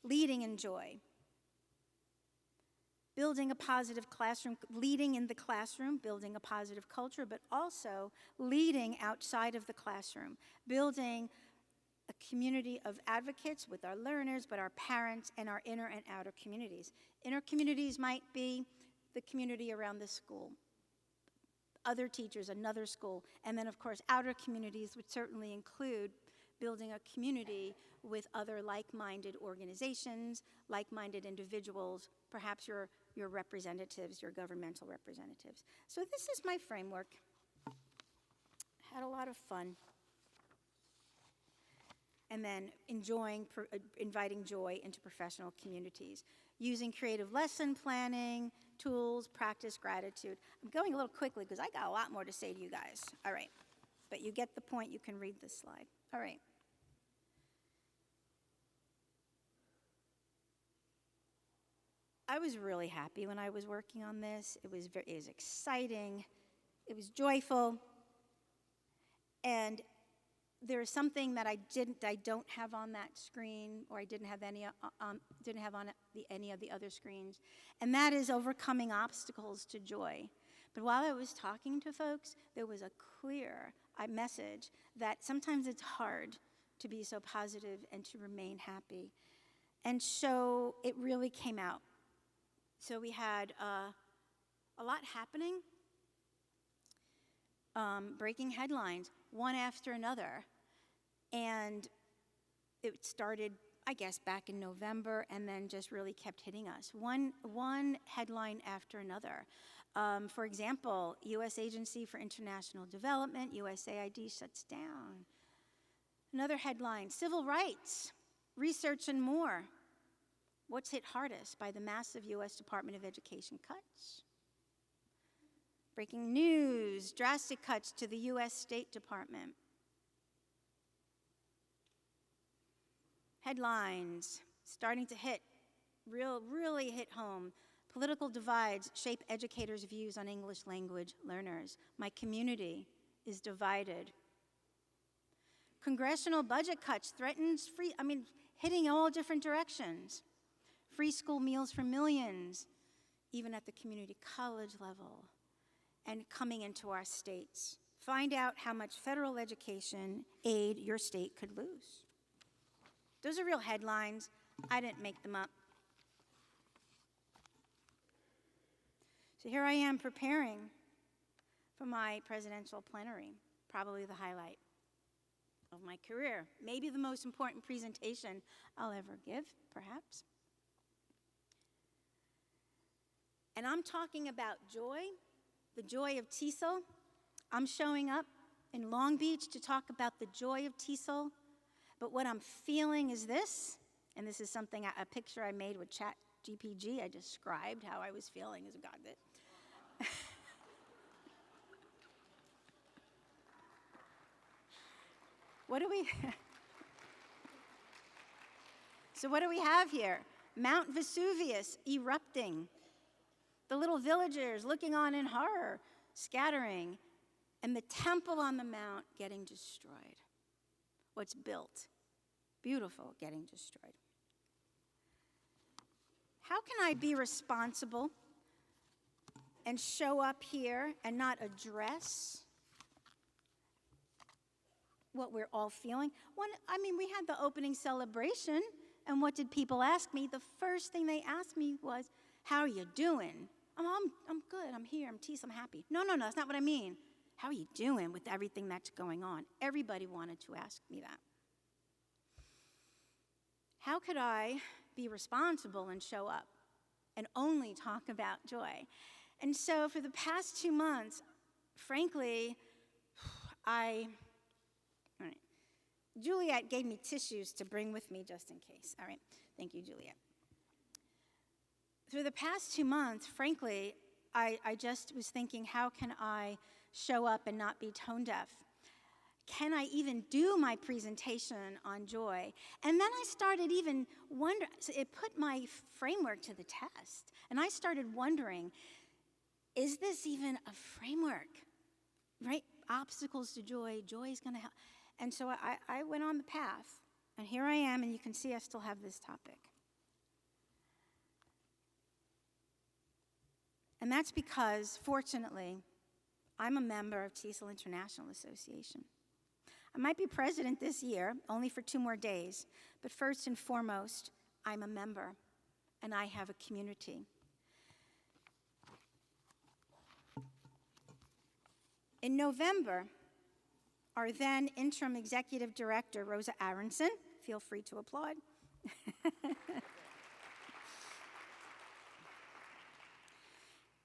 leading in joy. Building a positive classroom, leading in the classroom, building a positive culture, but also leading outside of the classroom, building a community of advocates with our learners, but our parents and our inner and outer communities. Inner communities might be the community around the school, other teachers, another school, and then of course outer communities would certainly include building a community with other like-minded organizations, like-minded individuals, perhaps your representatives, your governmental representatives. So this is my framework. Had a lot of fun. And then inviting joy into professional communities, using creative lesson planning, tools, practice, gratitude. I'm going a little quickly because I got a lot more to say to you guys. All right, but you get the point. You can read this slide. All right. I was really happy when I was working on this. It was exciting. It was joyful. And there is something that I don't have on that screen, or I didn't have any on any of the other screens, and that is overcoming obstacles to joy. But while I was talking to folks, there was a clear message that sometimes it's hard to be so positive and to remain happy. And so it really came out. So we had a lot happening, breaking headlines, one after another. And it started, I guess, back in November, and then just really kept hitting us. One headline after another. For example, U.S. Agency for International Development, USAID, shuts down. Another headline, civil rights, research and more. What's hit hardest by the massive U.S. Department of Education cuts? Breaking news, drastic cuts to the U.S. State Department. Headlines starting to really hit home. Political divides shape educators' views on English language learners. My community is divided. Congressional budget cuts threatens hitting all different directions. Free school meals for millions, even at the community college level, and coming into our states. Find out how much federal education aid your state could lose. Those are real headlines. I didn't make them up. So here I am preparing for my presidential plenary, probably the highlight of my career, maybe the most important presentation I'll ever give, perhaps. And I'm talking about joy, the joy of TESOL. I'm showing up in Long Beach to talk about the joy of TESOL. But what I'm feeling is this, and this is something, a picture I made with ChatGPT. I described how I was feeling as a God did. So what do we have here? Mount Vesuvius erupting. The little villagers looking on in horror, scattering, and the temple on the mount getting destroyed. What's built, beautiful, getting destroyed. How can I be responsible and show up here and not address what we're all feeling? We had the opening celebration, and what did people ask me? The first thing they asked me was, how are you doing? I'm good, I'm here, I'm TESOL, I'm happy. No, that's not what I mean. How are you doing with everything that's going on? Everybody wanted to ask me that. How could I be responsible and show up and only talk about joy? And so for the past 2 months, frankly, Juliet gave me tissues to bring with me just in case. All right, thank you, Juliet. For the past 2 months, frankly, I just was thinking, how can I show up and not be tone deaf? Can I even do my presentation on joy? And then I started even wondering, so it put my framework to the test. And I started wondering, is this even a framework, right? Obstacles to joy, joy is going to help. And so I went on the path. And here I am, and you can see I still have this topic. And that's because, fortunately, I'm a member of TESOL International Association. I might be president this year, only for 2 more days, but first and foremost, I'm a member, and I have a community. In November, our then interim executive director, Rosa Aronson, feel free to applaud,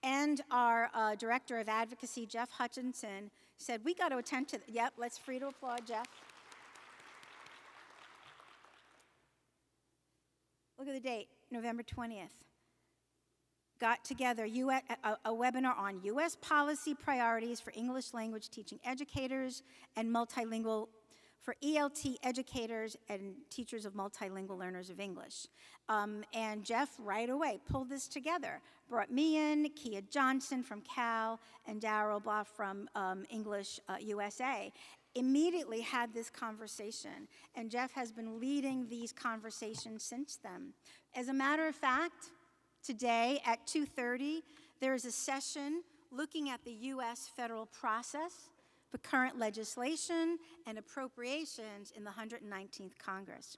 and our director of advocacy, Jeff Hutchinson, said, we got to attend to, let's free to applaud, Jeff. Look at the date, November 20th. Got together a webinar on U.S. policy priorities for English language teaching educators and multilingual for ELT educators and teachers of multilingual learners of English. And Jeff right away pulled this together, brought me in, Kia Johnson from Cal, and Darryl Blah from English USA. Immediately had this conversation, and Jeff has been leading these conversations since then. As a matter of fact, today at 2:30, there is a session looking at the U.S. federal process for current legislation and appropriations in the 119th Congress.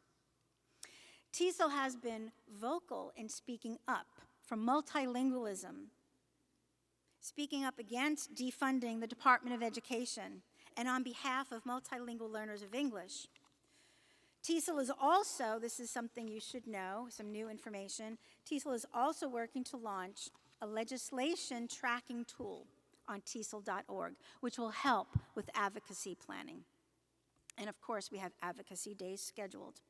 TESOL has been vocal in speaking up for multilingualism, speaking up against defunding the Department of Education, and on behalf of multilingual learners of English. TESOL is also, this is something you should know, some new information, TESOL is also working to launch a legislation tracking tool on TESOL.org, which will help with advocacy planning. And of course, we have advocacy days scheduled.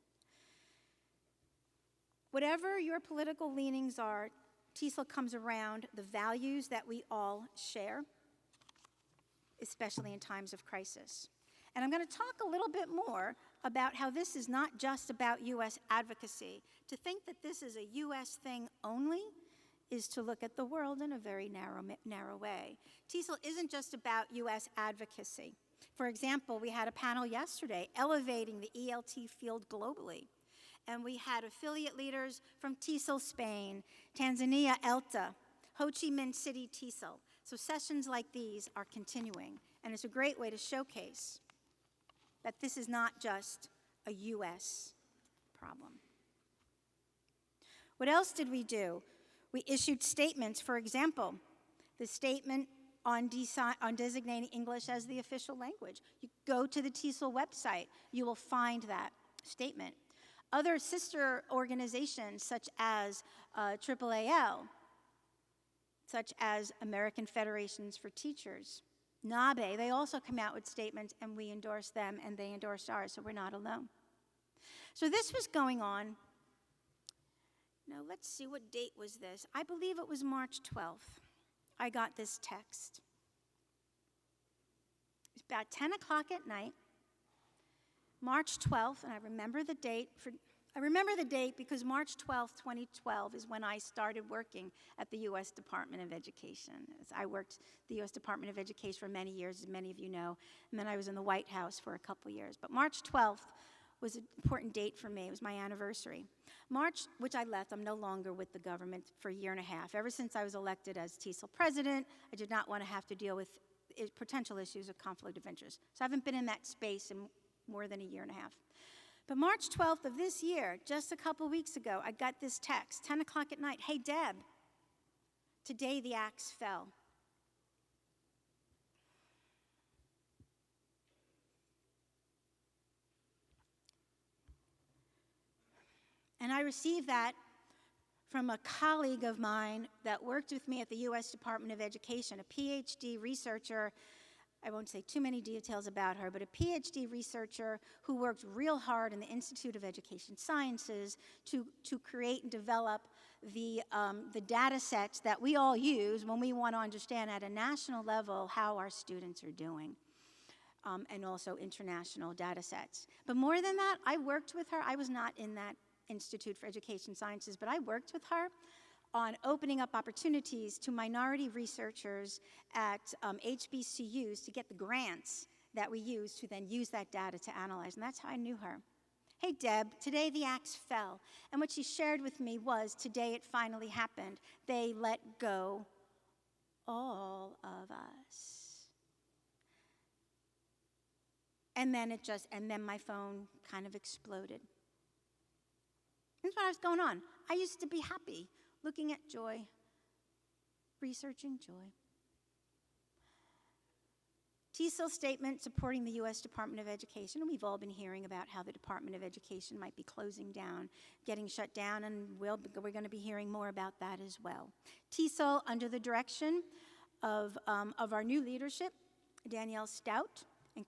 Whatever your political leanings are, TESOL comes around the values that we all share, especially in times of crisis. And I'm going to talk a little bit more about how this is not just about U.S. advocacy. To think that this is a U.S. thing only is to look at the world in a very narrow way. TESOL isn't just about U.S. advocacy. For example, we had a panel yesterday elevating the ELT field globally. And we had affiliate leaders from TESOL Spain, Tanzania ELTA, Ho Chi Minh City TESOL. So sessions like these are continuing, and it's a great way to showcase that this is not just a U.S. problem. What else did we do? We issued statements. For example, the statement on designating English as the official language. You go to the TESOL website, you will find that statement. Other sister organizations such as AAAL, such as American Federations for Teachers, NABE, they also come out with statements, and we endorse them, and they endorsed ours, so we're not alone. So this was going on. Now, let's see, what date was this? I believe it was March 12th. I got this text. It was about 10 o'clock at night, March 12th, and I remember the date because March 12th, 2012 is when I started working at the U.S. Department of Education. I worked at the U.S. Department of Education for many years, as many of you know, and then I was in the White House for a couple years. But March 12th was an important date for me. It was my anniversary. March, which I left, I'm no longer with the government for a year and a half. Ever since I was elected as TESOL president, I did not want to have to deal with potential issues of conflict of interest. So I haven't been in that space in more than a year and a half. But March 12th of this year, just a couple weeks ago, I got this text, 10 o'clock at night. Hey, Deb, today the axe fell. And I received that from a colleague of mine that worked with me at the U.S. Department of Education, a PhD researcher. I won't say too many details about her, but a PhD researcher who worked real hard in the Institute of Education Sciences to create and develop the data sets that we all use when we want to understand at a national level how our students are doing, and also international data sets. But more than that, I worked with her. I was not in that Institute for Education Sciences, but I worked with her on opening up opportunities to minority researchers at HBCUs to get the grants that we use to then use that data to analyze, and that's how I knew her. Hey, Deb, today the axe fell, and what she shared with me was, today it finally happened. They let go all of us. And then my phone kind of exploded. That's what was going on. I used to be happy, looking at joy, researching joy. TESOL statement supporting the U.S. Department of Education. We've all been hearing about how the Department of Education might be closing down, getting shut down, and we're going to be hearing more about that as well. TESOL, under the direction of our new leadership, Danielle Stout, and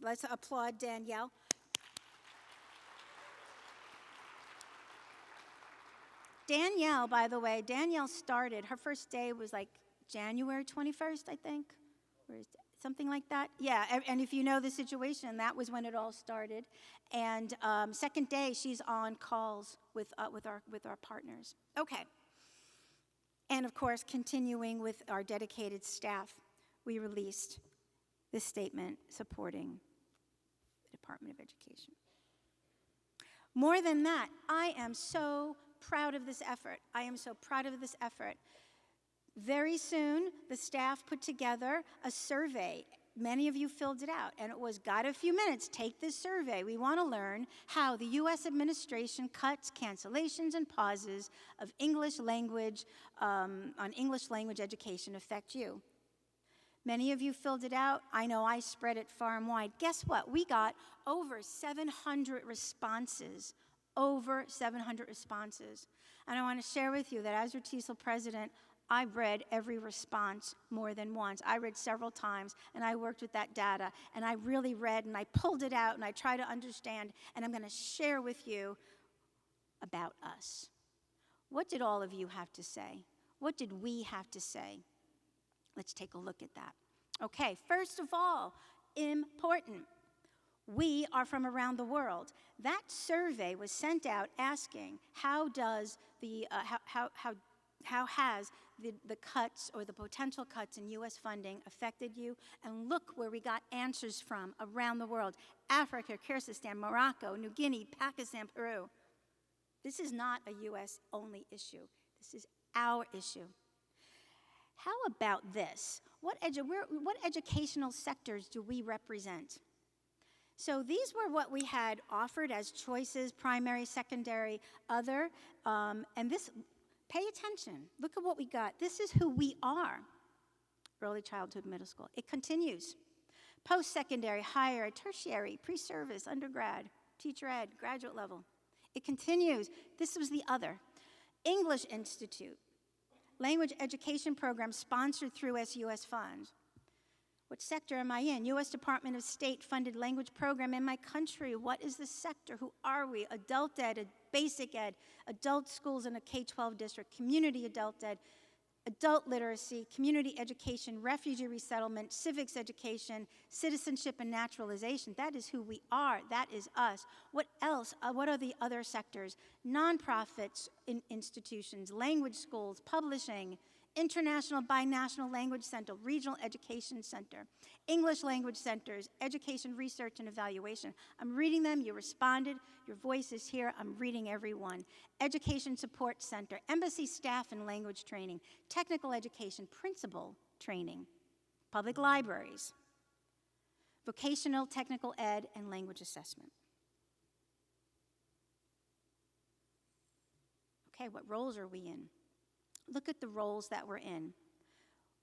let's applaud Danielle. Danielle, by the way, Danielle started, her first day was like January 21st, I think. something like that? Yeah, and if you know the situation, that was when it all started. And second day, she's on calls with our partners. Okay. And of course, continuing with our dedicated staff, we released this statement supporting the Department of Education. More than that, I am so proud of this effort. I am so proud of this effort. Very soon, the staff put together a survey. Many of you filled it out, and it was, got a few minutes, take this survey. We want to learn how the U.S. administration cuts, cancellations, and pauses of English language, on English language education affect you. Many of you filled it out. I know I spread it far and wide. Guess what? We got over 700 responses, over 700 responses. And I want to share with you that as your TESOL president, I've read every response more than once. I read several times, and I worked with that data, and I really read, and I pulled it out, and I try to understand, and I'm going to share with you about us. What did all of you have to say? What did we have to say? Let's take a look at that. Okay, first of all, important. We are from around the world. That survey was sent out asking how has the cuts or the potential cuts in U.S. funding affected you? And look where we got answers from around the world. Africa, Kyrgyzstan, Morocco, New Guinea, Pakistan, Peru. This is not a U.S. only issue. This is our issue. How about this? What educational sectors do we represent? So these were what we had offered as choices: primary, secondary, other, and this. Pay attention. Look at what we got. This is who we are. Early childhood, middle school. It continues. Post-secondary, higher, tertiary, pre-service, undergrad, teacher ed, graduate level. It continues. This was the other. English Institute. Language education program sponsored through SUS funds. What sector am I in? U.S. Department of State funded language program in my country. What is the sector? Who are we? Adult ed, basic ed, adult schools in a K-12 district, community adult ed, adult literacy, community education, refugee resettlement, civics education, citizenship and naturalization. That is who we are. That is us. What else? What are the other sectors? Nonprofits, institutions, language schools, publishing, International Binational Language Center, Regional Education Center, English language centers, education research and evaluation. I'm reading them, you responded, your voice is here, I'm reading every one. Education Support Center, embassy staff and language training, technical education, principal training, public libraries, vocational technical ed and language assessment. Okay, what roles are we in? Look at the roles that we're in.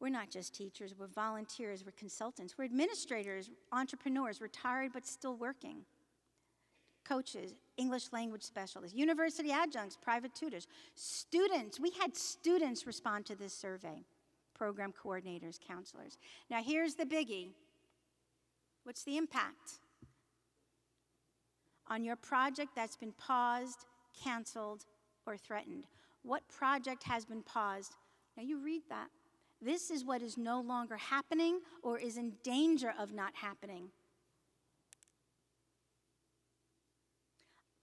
We're not just teachers, we're volunteers, we're consultants, we're administrators, entrepreneurs, retired but still working, coaches, English language specialists, university adjuncts, private tutors, students. We had students respond to this survey, program coordinators, counselors. Now here's the biggie. What's the impact on your project that's been paused, canceled, or threatened? What project has been paused? Now you read that. This is what is no longer happening or is in danger of not happening.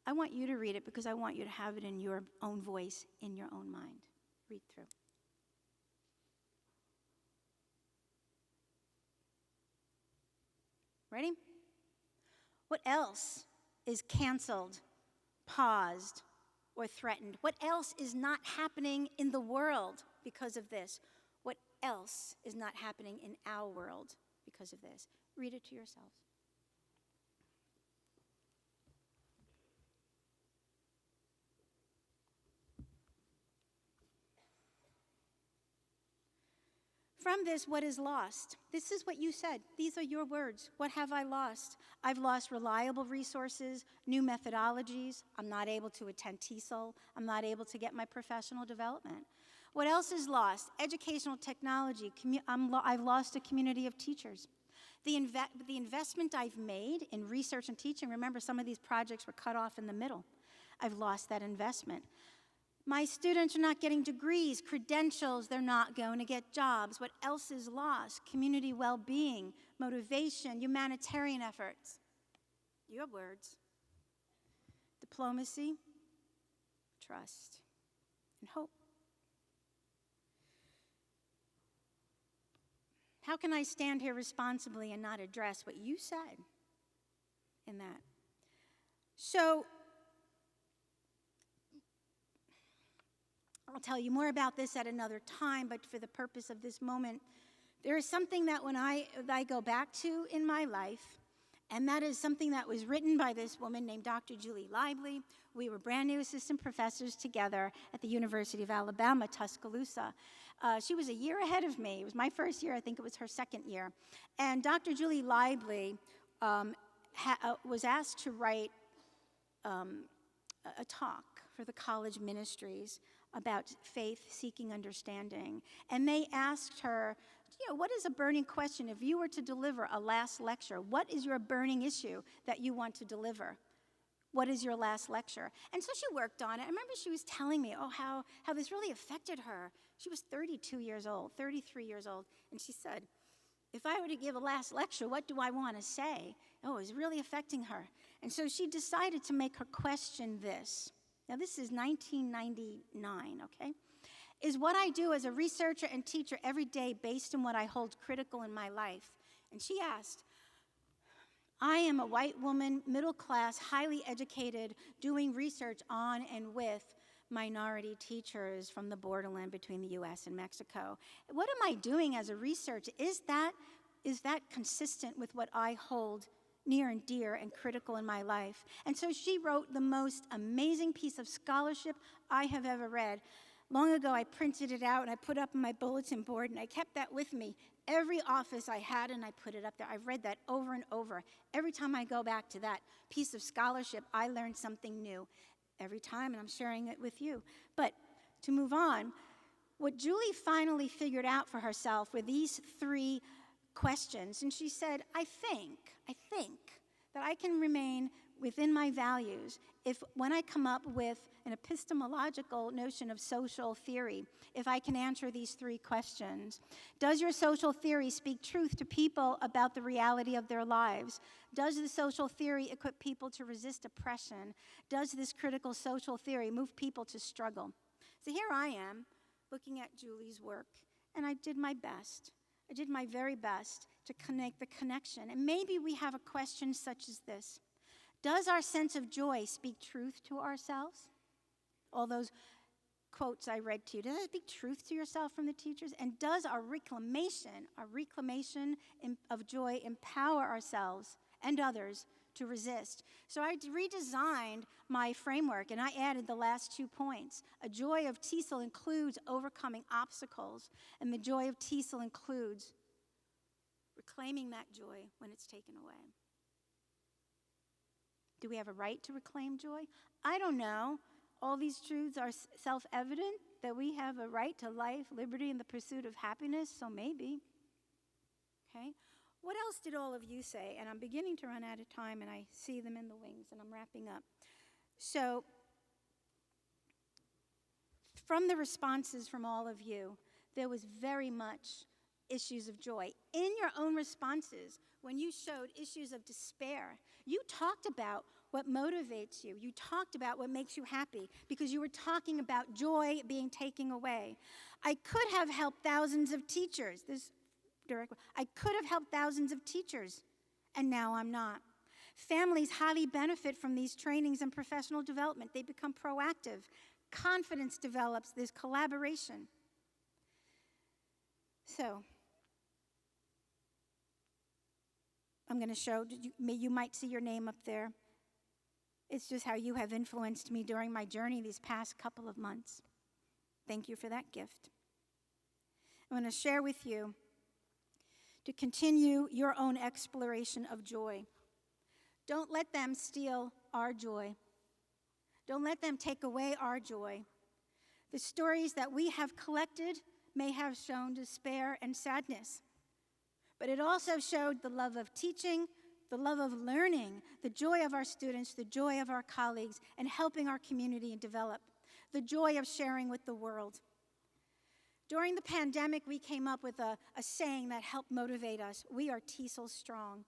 I want you to read it because I want you to have it in your own voice, in your own mind. Read through. Ready? What else is canceled, paused, or threatened? What else is not happening in the world because of this? What else is not happening in our world because of this? Read it to yourselves. From this, what is lost? This is what you said. These are your words. What have I lost? I've lost reliable resources, new methodologies. I'm not able to attend TESOL. I'm not able to get my professional development. What else is lost? Educational technology. I've lost a community of teachers. The investment I've made in research and teaching, remember some of these projects were cut off in the middle. I've lost that investment. My students are not getting degrees, credentials, they're not going to get jobs. What else is lost? Community well-being, motivation, humanitarian efforts. You have words. Diplomacy, trust, and hope. How can I stand here responsibly and not address what you said in that? So, I'll tell you more about this at another time, but for the purpose of this moment, there is something that when I go back to in my life, and that is something that was written by this woman named Dr. Julie Lively. We were brand new assistant professors together at the University of Alabama, Tuscaloosa. She was a year ahead of me. It was my first year. I think it was her second year. And Dr. Julie Lively was asked to write a talk for the college ministries about faith seeking understanding. And they asked her, what is a burning question? If you were to deliver a last lecture, what is your burning issue that you want to deliver? What is your last lecture? And so she worked on it. I remember she was telling me, how this really affected her. She was 32 years old, 33 years old. And she said, if I were to give a last lecture, what do I want to say? Oh, it was really affecting her. And so she decided to make her question this. Now, this is 1999, okay? Is what I do as a researcher and teacher every day based on what I hold critical in my life? And she asked, I am a white woman, middle class, highly educated, doing research on and with minority teachers from the borderland between the U.S. and Mexico. What am I doing as a researcher? Is that consistent with what I hold near and dear and critical in my life? And so she wrote the most amazing piece of scholarship I have ever read. Long ago, I printed it out and I put it up on my bulletin board, and I kept that with me. Every office I had, and I put it up there. I've read that over and over. Every time I go back to that piece of scholarship, I learned something new every time, and I'm sharing it with you. But to move on, what Julie finally figured out for herself were these three questions. And she said, I think that I can remain within my values if when I come up with an epistemological notion of social theory, if I can answer these three questions. Does your social theory speak truth to people about the reality of their lives? Does the social theory equip people to resist oppression? Does this critical social theory move people to struggle? So here I am looking at Julie's work, and I did my best. I did my very best to connect the connection. And maybe we have a question such as this. Does our sense of joy speak truth to ourselves? All those quotes I read to you, does it speak truth to yourself from the teachers? And does our reclamation of joy empower ourselves and others to resist? So I redesigned my framework, and I added the last 2 points. A joy of TESOL includes overcoming obstacles, and the joy of TESOL includes reclaiming that joy when it's taken away. Do we have a right to reclaim joy? I don't know. All these truths are self-evident, that we have a right to life, liberty, and the pursuit of happiness, so maybe. Okay? What else did all of you say? And I'm beginning to run out of time, and I see them in the wings, and I'm wrapping up. So, from the responses from all of you, there was very much issues of joy. In your own responses, when you showed issues of despair, you talked about what motivates you. You talked about what makes you happy because you were talking about joy being taken away. I could have helped thousands of teachers. I could have helped thousands of teachers, and now I'm not. Families highly benefit from these trainings and professional development. They become proactive. Confidence develops. There's collaboration. So, I'm going to show, you might see your name up there. It's just how you have influenced me during my journey these past couple of months. Thank you for that gift. I'm going to share with you to continue your own exploration of joy. Don't let them steal our joy. Don't let them take away our joy. The stories that we have collected may have shown despair and sadness, but it also showed the love of teaching, the love of learning, the joy of our students, the joy of our colleagues, and helping our community develop. the joy of sharing with the world. During the pandemic, we came up with a saying that helped motivate us. We are TESOL strong.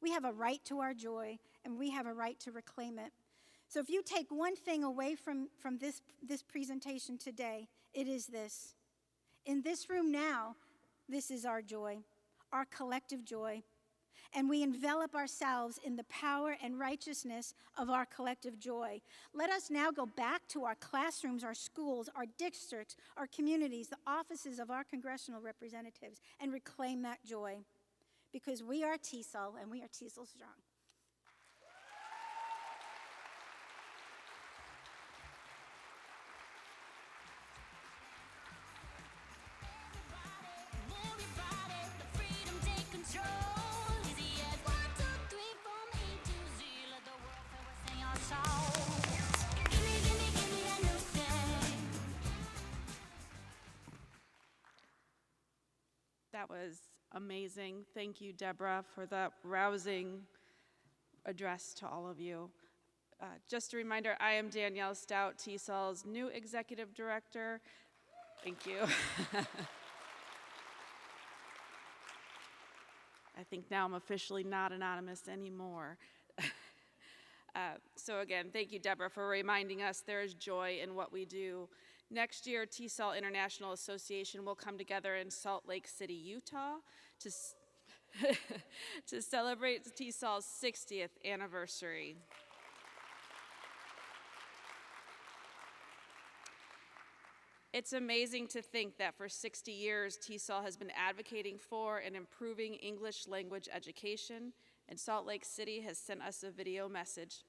We have a right to our joy, and we have a right to reclaim it. So if you take one thing away from this presentation today, it is this. In this room now, this is our joy, our collective joy. And we envelop ourselves in the power and righteousness of our collective joy. Let us now go back to our classrooms, our schools, our districts, our communities, the offices of our congressional representatives, and reclaim that joy. Because we are TESOL, and we are TESOL strong. That was amazing. Thank you, Deborah, for that rousing address to all of you. Just a reminder, I am Danielle Stout, TESOL's new executive director. Thank you. I think now I'm officially not anonymous anymore. So again, thank you, Deborah, for reminding us there is joy in what we do. Next year, TESOL International Association will come together in Salt Lake City, Utah to celebrate TESOL's 60th anniversary. It's amazing to think that for 60 years, TESOL has been advocating for and improving English language education, and Salt Lake City has sent us a video message.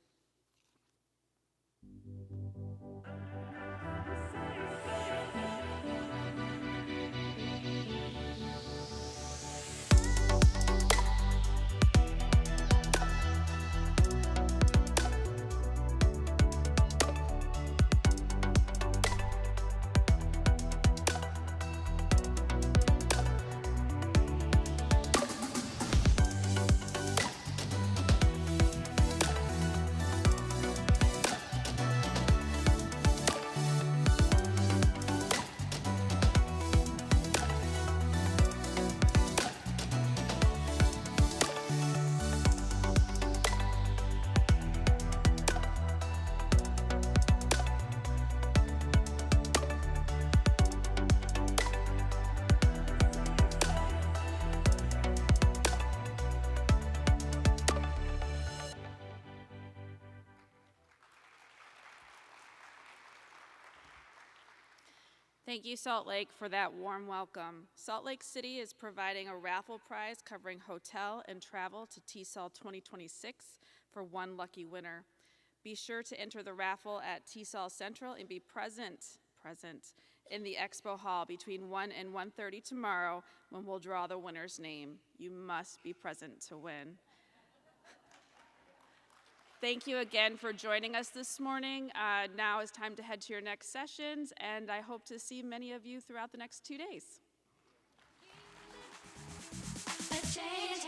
Thank you, Salt Lake, for that warm welcome. Salt Lake City is providing a raffle prize covering hotel and travel to TESOL 2026 for one lucky winner. Be sure to enter the raffle at TESOL Central and be present in the expo hall between 1 and 1:30 tomorrow when we'll draw the winner's name. You must be present to win. Thank you again for joining us this morning. Now is time to head to your next sessions, and I hope to see many of you throughout the next 2 days. A change